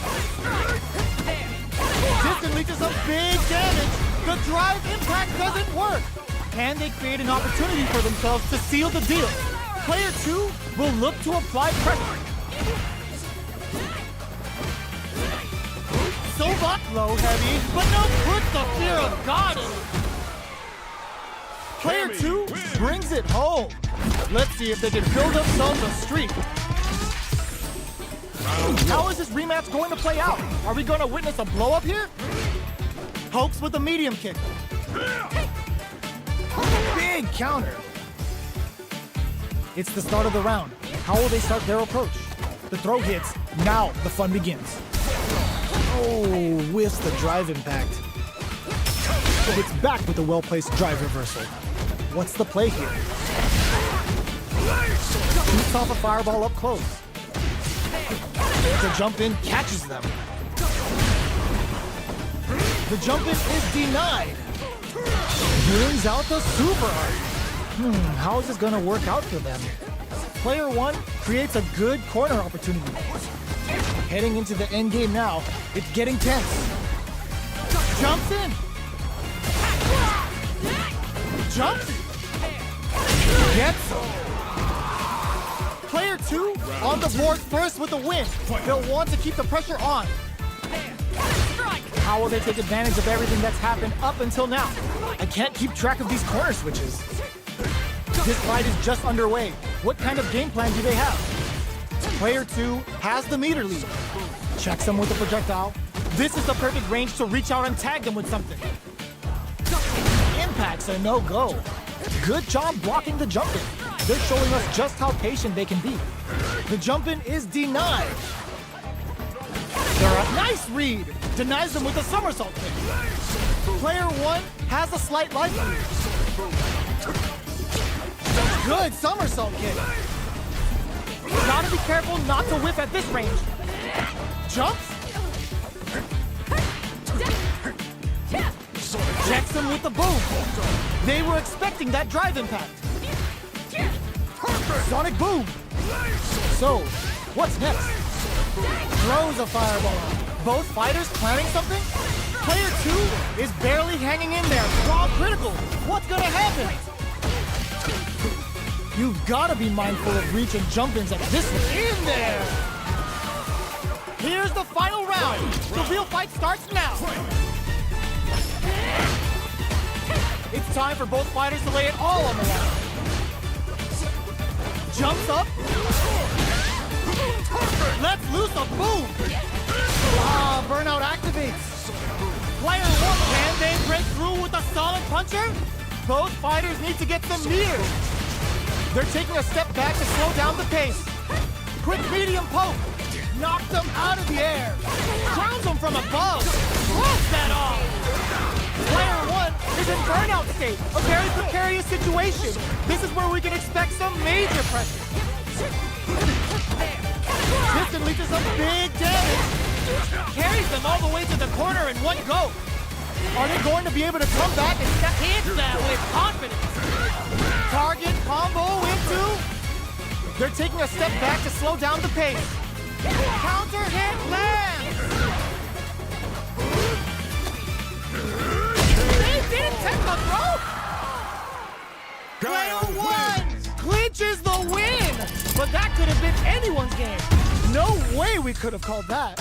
This can lead to some big damage. The drive impact doesn't work. Can they create an opportunity for themselves to seal the deal? Player 2 will look to apply pressure. Sobot low heavy, but no put the fear of God in it. Player 2 brings it home. Let's see if they can build themselves a streak. How is this rematch going to play out? Are we going to witness a blow-up here? Pokes with a medium kick. Big counter. It's the start of the round. How will they start their approach? The throw hits. Now the fun begins. Oh, whiffs the drive impact. It's back with a well-placed drive reversal. What's the play here? Shoots off a fireball up close. The jump in catches them. The jump in is denied. Brings out the super art. How is this going to work out for them? Player 1 creates a good corner opportunity. Heading into the end game now, it's getting tense. Jumps in. Jumps. Gets. Player 2 on the board first with the win. They'll want to keep the pressure on. How will they take advantage of everything that's happened up until now? I can't keep track of these corner switches. This fight is just underway. What kind of game plan do they have? Player 2 has the meter lead. Checks them with the projectile. This is the perfect range to reach out and tag them with something. Impact's a no-go. Good job blocking the jump-in. They're showing us just how patient they can be. The jump-in is denied. They're a nice read. Denies them with a somersault kick. Player 1 has a slight life lead. Good somersault kick. Gotta be careful not to whiff at this range. Jumps. Checks him with the boom. They were expecting that drive impact. Sonic boom. So, what's next? Throws a fireball. Both fighters planning something? Player 2 is barely hanging in there. Raw critical. What's gonna happen? You've gotta be mindful of reach and jump-ins at this one. In there! Here's the final round. The real fight starts now. It's time for both fighters to lay it all on the line. Jumps up. Let's loose a boom. Ah, burnout activates. Player 1, can they break through with a solid puncher? Both fighters need to get some meters. They're taking a step back to slow down the pace. Quick medium poke. Knocks them out of the air. Crowns them from above. Throws that off. Player 1 is in burnout state. A very precarious situation. This is where we can expect some major pressure. This can lead to some big damage. Carries them all the way to the corner in one go. Are they going to be able to come back and hit that with confidence? Target combo into. They're taking a step back to slow down the pace. Counter hit lands. They didn't take the throw. Player 1 clinches the win. But that could have been anyone's game. No way we could have called that.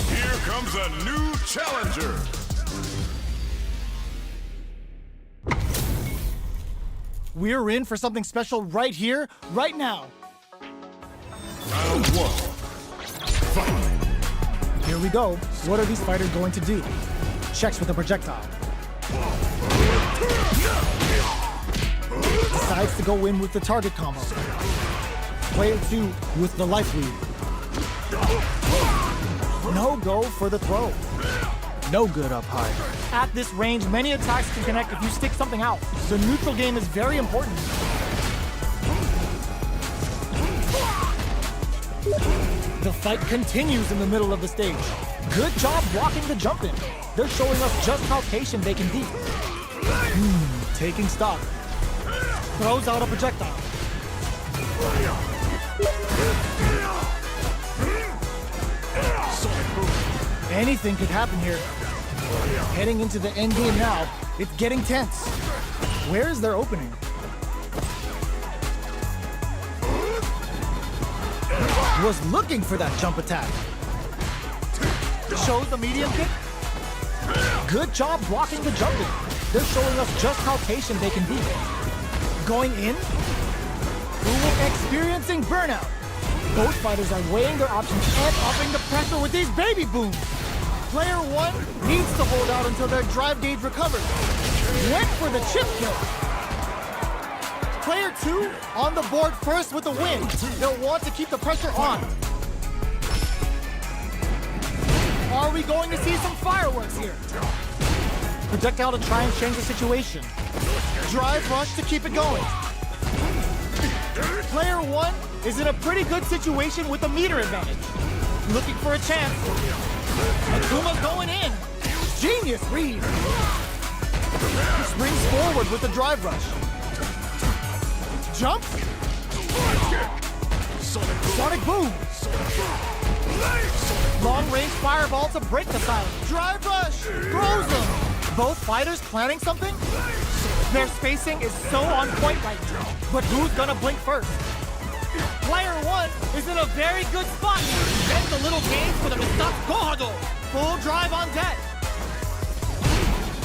Here comes a new challenger. We're in for something special right here, right now. Round 1. Fight. Here we go. What are these fighters going to do? Checks with a projectile. Decides to go in with the target combo. Player 2 with the life lead. No go for the throw. No good up high. At this range, many attacks can connect if you stick something out. The neutral game is very important. The fight continues in the middle of the stage. Good job blocking the jump in. They're showing us just how patient they can be. Taking stock. Throws out a projectile. Anything could happen here. Heading into the end game now. It's getting tense. Where is their opening? Was looking for that jump attack. Shows the medium kick. Good job blocking the jump in. They're showing us just how patient they can be. Going in. Experiencing burnout. Both fighters are weighing their options and upping the pressure with these baby booms. Player 1 needs to hold out until their drive gauge recovers. Went for the chip kill. Player 2 on the board first with the win. They'll want to keep the pressure on. Are we going to see some fireworks here? Projectile to try and change the situation. Drive rush to keep it going. Player 1 is in a pretty good situation with a meter advantage. Looking for a chance. Akuma's going in. Genius read. Springs forward with the drive rush. Jump. Sonic boom. Long-range fireball to break the silence. Drive rush. Throws them. Both fighters planning something? Their spacing is so on point right now. But who's gonna blink first? Player one is in a very good spot. Bends a little game for the Mistop Gohado. Full drive on deck.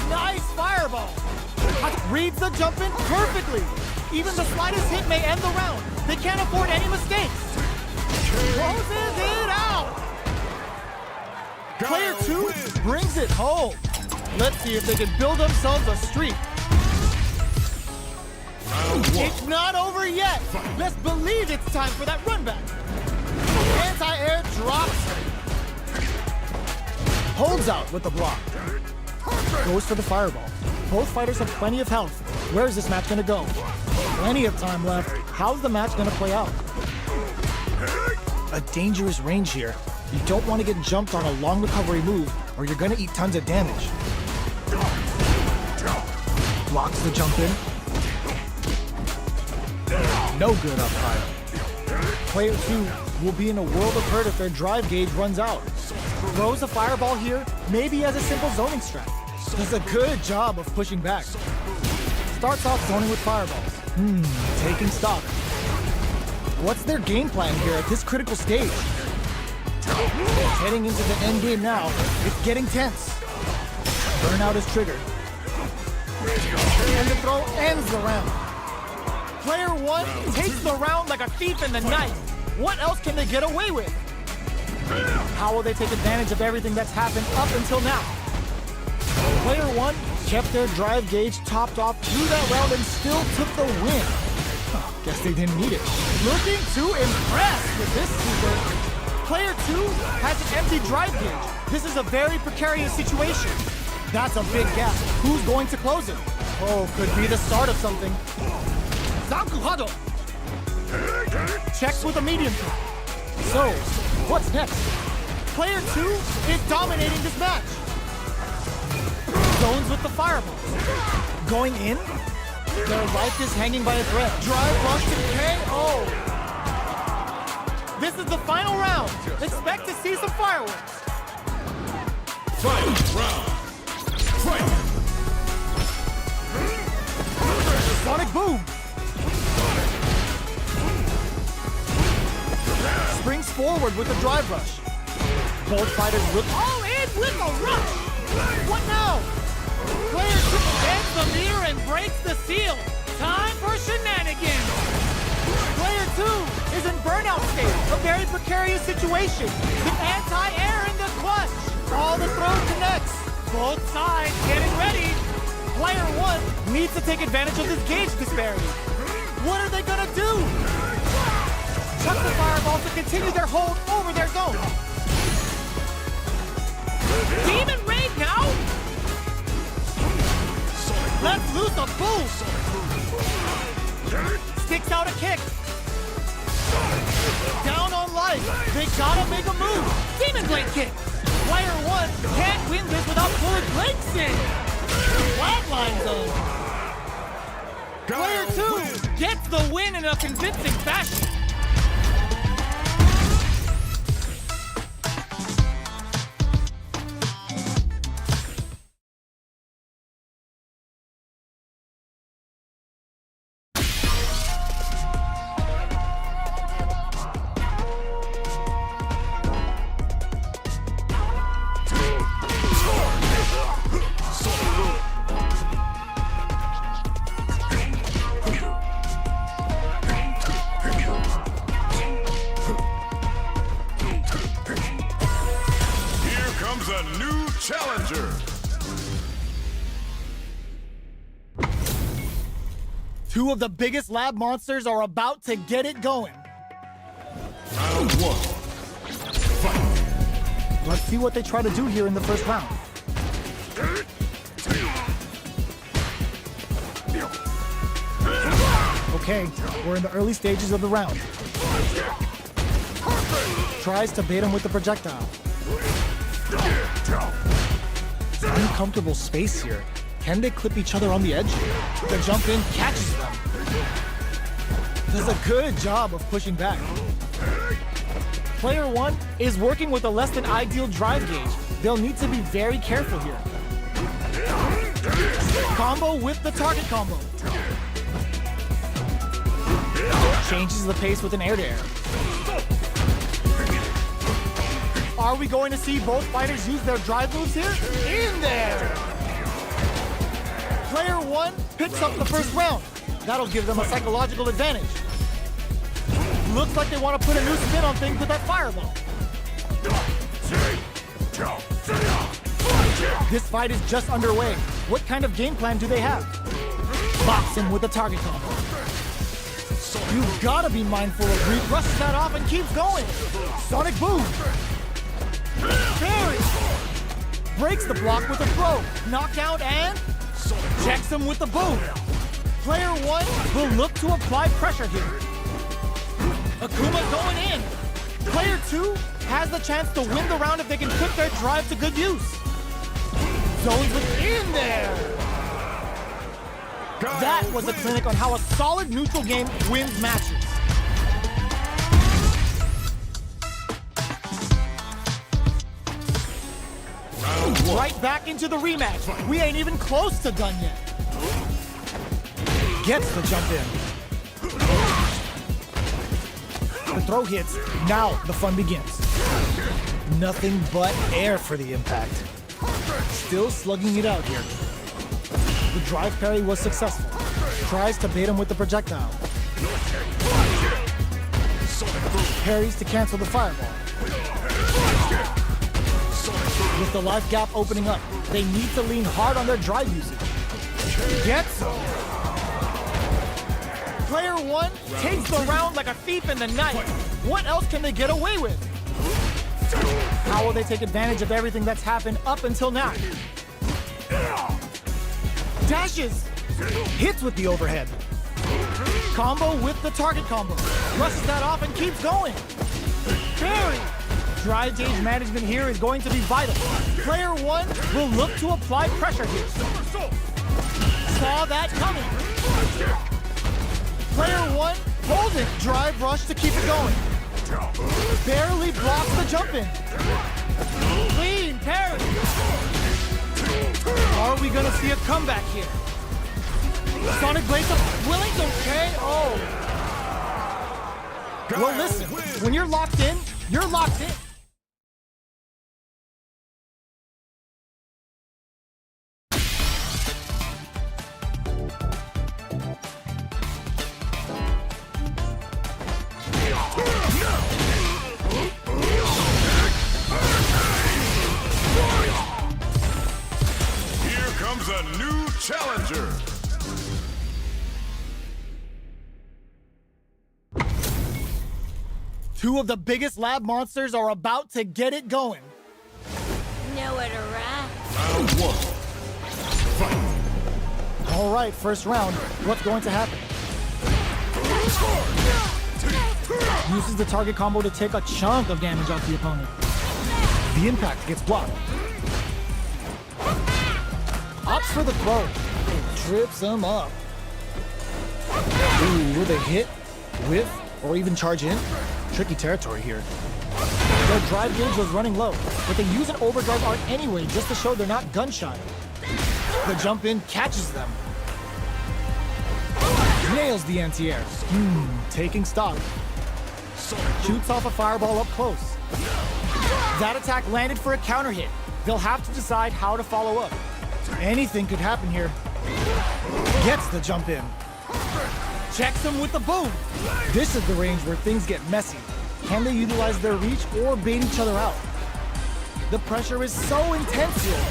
Nice fireball. Reads the jump in perfectly. Even the slightest hit may end the round. They can't afford any mistakes. Closes it out. Player two brings it home. Let's see if they can build themselves a streak. It's not over yet. Best believe it's time for that run back. Anti-air drops. Holds out with the block. Goes for the fireball. Both fighters have plenty of health. Where is this match gonna go? Plenty of time left. How's the match gonna play out? A dangerous range here. You don't want to get jumped on a long recovery move or you're gonna eat tons of damage. Blocks the jump in. No good up high. Player two will be in a world of hurt if their drive gauge runs out. Throws a fireball here, maybe as a simple zoning strat. Does a good job of pushing back. Starts off zoning with fireballs. Taking stock. What's their game plan here at this critical stage? Heading into the end game now, it's getting tense. Burnout is triggered. And the throw ends the round. Player one takes the round like a thief in the night. What else can they get away with? How will they take advantage of everything that's happened up until now? Player one kept their drive gauge topped off through that round and still took the win. Guess they didn't need it. Looking to impress with this super. Player two has an empty drive gauge. This is a very precarious situation. That's a big gap. Who's going to close it? Oh, could be the start of something. Zankuhado checks with a medium kick. So, what's next? Player two is dominating this match. Zones with the fireball. Going in? Their life is hanging by a thread. Drive rush to KO. This is the final round. Expect to see some fireworks. Fight round. Fight. Sonic boom. Springs forward with a drive rush. Both fighters look all in with a rush. What now? Player two bends the meter and breaks the seal. Time for shenanigans. Player two is in burnout state, a very precarious situation. The anti-air in the clutch. All the throw connects. Both sides getting ready. Player one needs to take advantage of this gauge disparity. What are they gonna do? Chuck the fireball to continue their hold over their zone. Demon Raid now? Let's loose a boom! Sticks out a kick. Down on life. They gotta make a move. Demon Blade kick. Player one can't win this without pulling Blake's in. Flatline zone. Player two gets the win in a convincing fashion. A new challenger. Two of the biggest lab monsters are about to get it going. Round one. Fight. Let's see what they try to do here in the first round. Okay, we're in the early stages of the round. Tries to bait him with the projectile. Uncomfortable space here. Can they clip each other on the edge? The jump in catches them. Does a good job of pushing back. Player 1 is working with a less than ideal drive gauge. They'll need to be very careful here. Combo with the target combo. Changes the pace with an air-to-air. Are we going to see both fighters use their drive moves here? In there! Player 1 picks up the first round. That'll give them a psychological advantage. Looks like they want to put a new spin on things with that fireball. This fight is just underway. What kind of game plan do they have? Box him with a target combo. You've got to be mindful of Reed. Rushes that off and keeps going. Sonic boom. Parry. Breaks the block with a throw. Knockout and checks him with the boom. Player 1 will look to apply pressure here. Akuma going in. Player 2 has the chance to win the round if they can put their drive to good use. Zoe's within there. That was a clinic on how a solid neutral game wins matches. Right back into the rematch. We ain't even close to done yet. Gets the jump in. The throw hits. Now the fun begins. Nothing but air for the impact. Still slugging it out here. The drive parry was successful. Tries to bait him with the projectile. Parries to cancel the fireball. With the life gap opening up, they need to lean hard on their drive usage. Gets him. Player 1 takes the round like a thief in the night. What else can they get away with? How will they take advantage of everything that's happened up until now? Dashes. Hits with the overhead. Combo with the target combo. Rushes that off and keeps going. Parry. Drive gauge management here is going to be vital. Player 1 will look to apply pressure here. Saw that coming. Player 1 holds it. Drive rush to keep it going. Barely blocks the jump in. Clean parry. Are we gonna see a comeback here? Sonic Blades up. Willington KO. Well, listen. When you're locked in, you're locked in. A new challenger. Two of the biggest lab monsters are about to get it going. Nowhere to run. Round 1. Fight. All right, first round. What's going to happen? Uses the target combo to take a chunk of damage off the opponent. The impact gets blocked. Opts for the throw. It trips him up. Ooh, will they hit, whiff, or even charge in? Tricky territory here. Their drive gauge was running low, but they use an overdrive art anyway just to show they're not gun-shy. The jump in catches them. Nails the anti-air. Taking stock. Shoots off a fireball up close. That attack landed for a counter hit. They'll have to decide how to follow up. Anything could happen here. Gets the jump in. Checks him with the boom. This is the range where things get messy. Can they utilize their reach or bait each other out? The pressure is so intense here.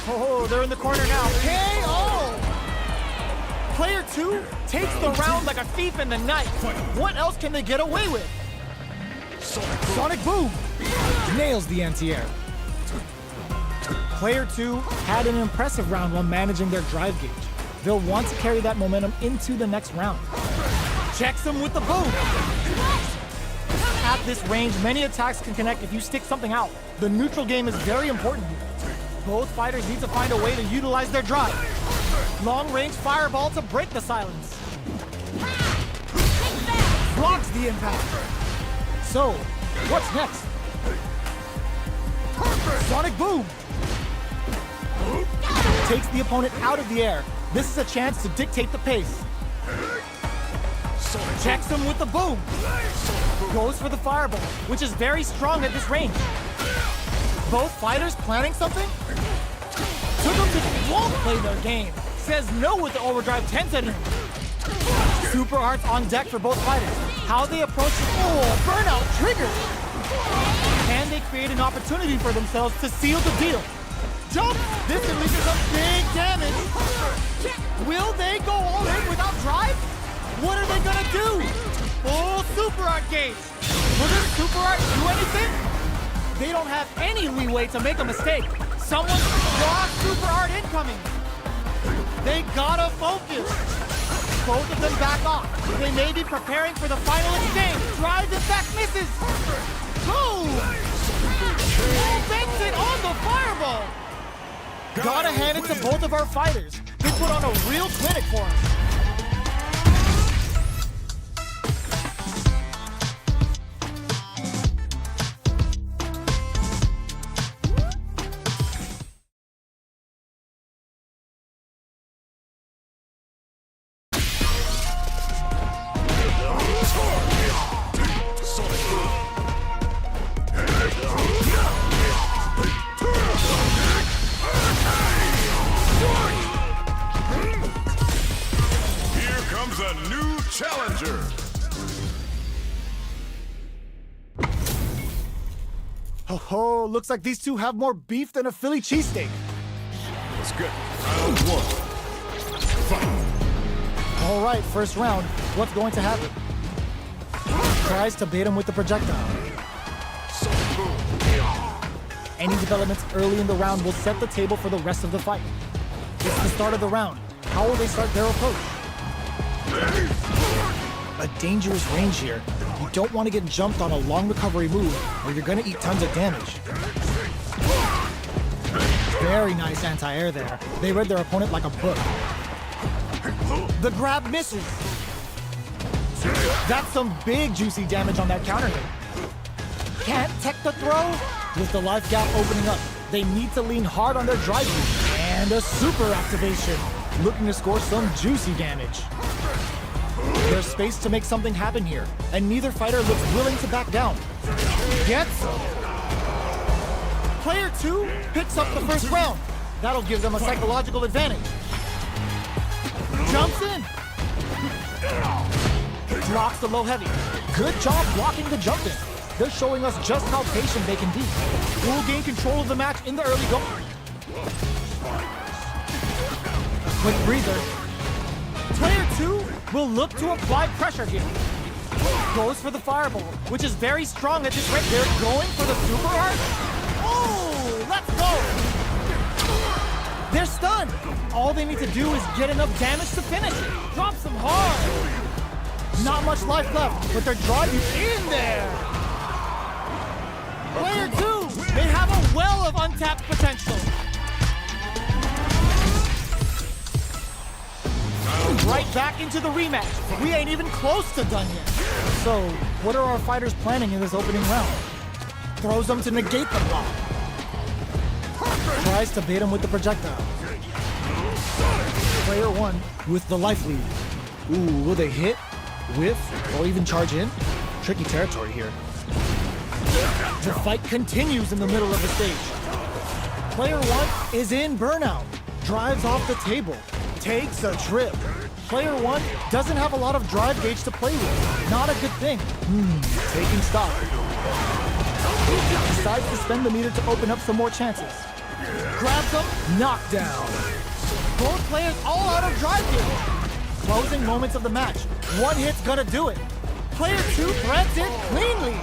Oh, they're in the corner now. KO! Player 2 takes the round like a thief in the night. What else can they get away with? Sonic boom. Nails the anti-air. Player 2 had an impressive round while managing their drive gauge. They'll want to carry that momentum into the next round. Checks him with the boom. at this range, many attacks can connect if you stick something out. The neutral game is very important here. Both fighters need to find a way to utilize their drive. Long-range fireball to break the silence. Blocks the impact. So, what's next? Sonic Boom! Takes the opponent out of the air. This is a chance to dictate the pace. Checks him with the boom. Goes for the fireball, which is very strong at this range. Both fighters planning something? Took just won't play their game. Says no with the overdrive 10 setting. Super arts on deck for both fighters. How they approach it. Oh, burnout triggered. Can they create an opportunity for themselves to seal the deal? Jump! This can lead to some big damage. Will they go all in without drive? What are they gonna do? Full super art gauge. Will this super art do anything? They don't have any leeway to make a mistake. Someone's raw super art incoming. They gotta focus. Both of them back off. They may be preparing for the final exchange. Drive in fact misses. Boom! Benson on the fireball. Gotta hand it to both of our fighters. They put on a real clinic for us. Challenger! Oh, looks like these two have more beef than a Philly cheesesteak. Let's get round one. Fight! All right, first round. What's going to happen? Tries to bait him with the projectile. Any developments early in the round will set the table for the rest of the fight. It's the start of the round. How will they start their approach? A dangerous range here. You don't want to get jumped on a long recovery move, or you're going to eat tons of damage. Very nice anti-air there. They read their opponent like a book. The grab misses. That's some big juicy damage on that counter hit. Can't tech the throw? With the life gap opening up, they need to lean hard on their drive move. And a super activation. Looking to score some juicy damage. There's space to make something happen here, and neither fighter looks willing to back down. Gets some. Player 2 picks up the first round. That'll give them a psychological advantage. Jumps in. Blocks the low heavy. Good job blocking the jump in. They're showing us just how patient they can be. We'll gain control of the match in the early going. Quick breather. Player 2 will look to apply pressure here. Goes for the fireball, which is very strong at this rate. They're going for the super art. Oh, let's go. They're stunned. All they need to do is get enough damage to finish it. Drops them hard. Not much life left, but they're driving in there. Player 2, they have a well of untapped potential. Right back into the rematch. We ain't even close to done yet. So, what are our fighters planning in this opening round? Throws them to negate the block. Tries to bait him with the projectile. Player 1 with the life lead. Ooh, will they hit, whiff, or even charge in? Tricky territory here. The fight continues in the middle of the stage. Player 1 is in burnout. Drives off the table. Takes a trip. Player 1 doesn't have a lot of drive gauge to play with. Not a good thing. Taking stock. Decides to spend the meter to open up some more chances. Grabs him, knockdown. Both players all out of drive gauge. Closing moments of the match. One hit's gonna do it. Player 2 threads it cleanly.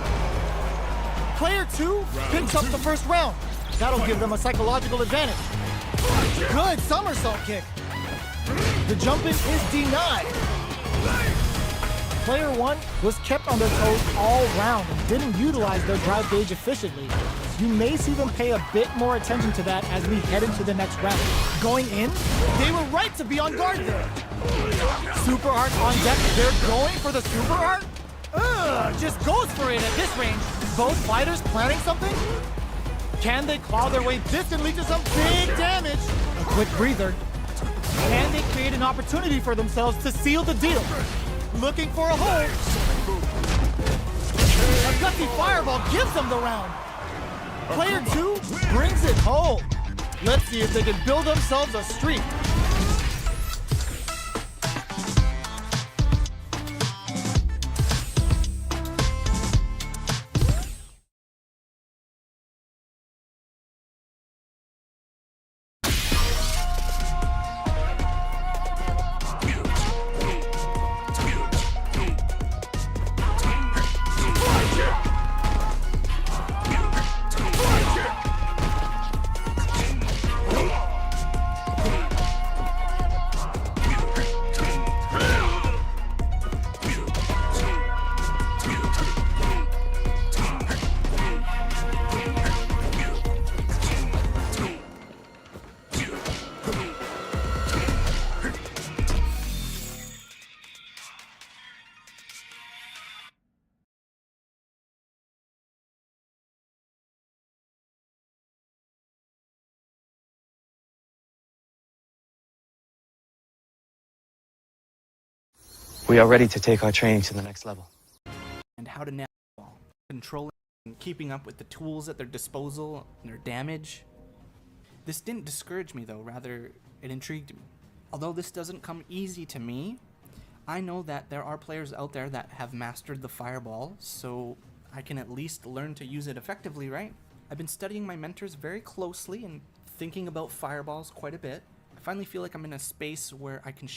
Player 2 picks up the first round. That'll give them a psychological advantage. Good somersault kick. The jump in is denied. Player 1 was kept on their toes all round and didn't utilize their drive gauge efficiently. You may see them pay a bit more attention to that as we head into the next round. Going in, they were right to be on guard there. Super Art on deck, they're going for the Super Art? Ugh, just goes for it at this range. Both fighters planning something? Can they claw their way distantly to some big damage? A quick breather. Can they create an opportunity for themselves to seal the deal? Looking for a hole. A gutsy fireball gives them the round. Player 2 brings it home. Let's see if they can build themselves a streak. We are ready to take our training to the next level. And how to navigate controlling and keeping up with the tools at their disposal and their damage. This didn't discourage me though, rather it intrigued me. Although this doesn't come easy to me, I know that there are players out there that have mastered the fireball, so I can at least learn to use it effectively, right? I've been studying my mentors very closely and thinking about fireballs quite a bit. I finally feel like I'm in a space where I can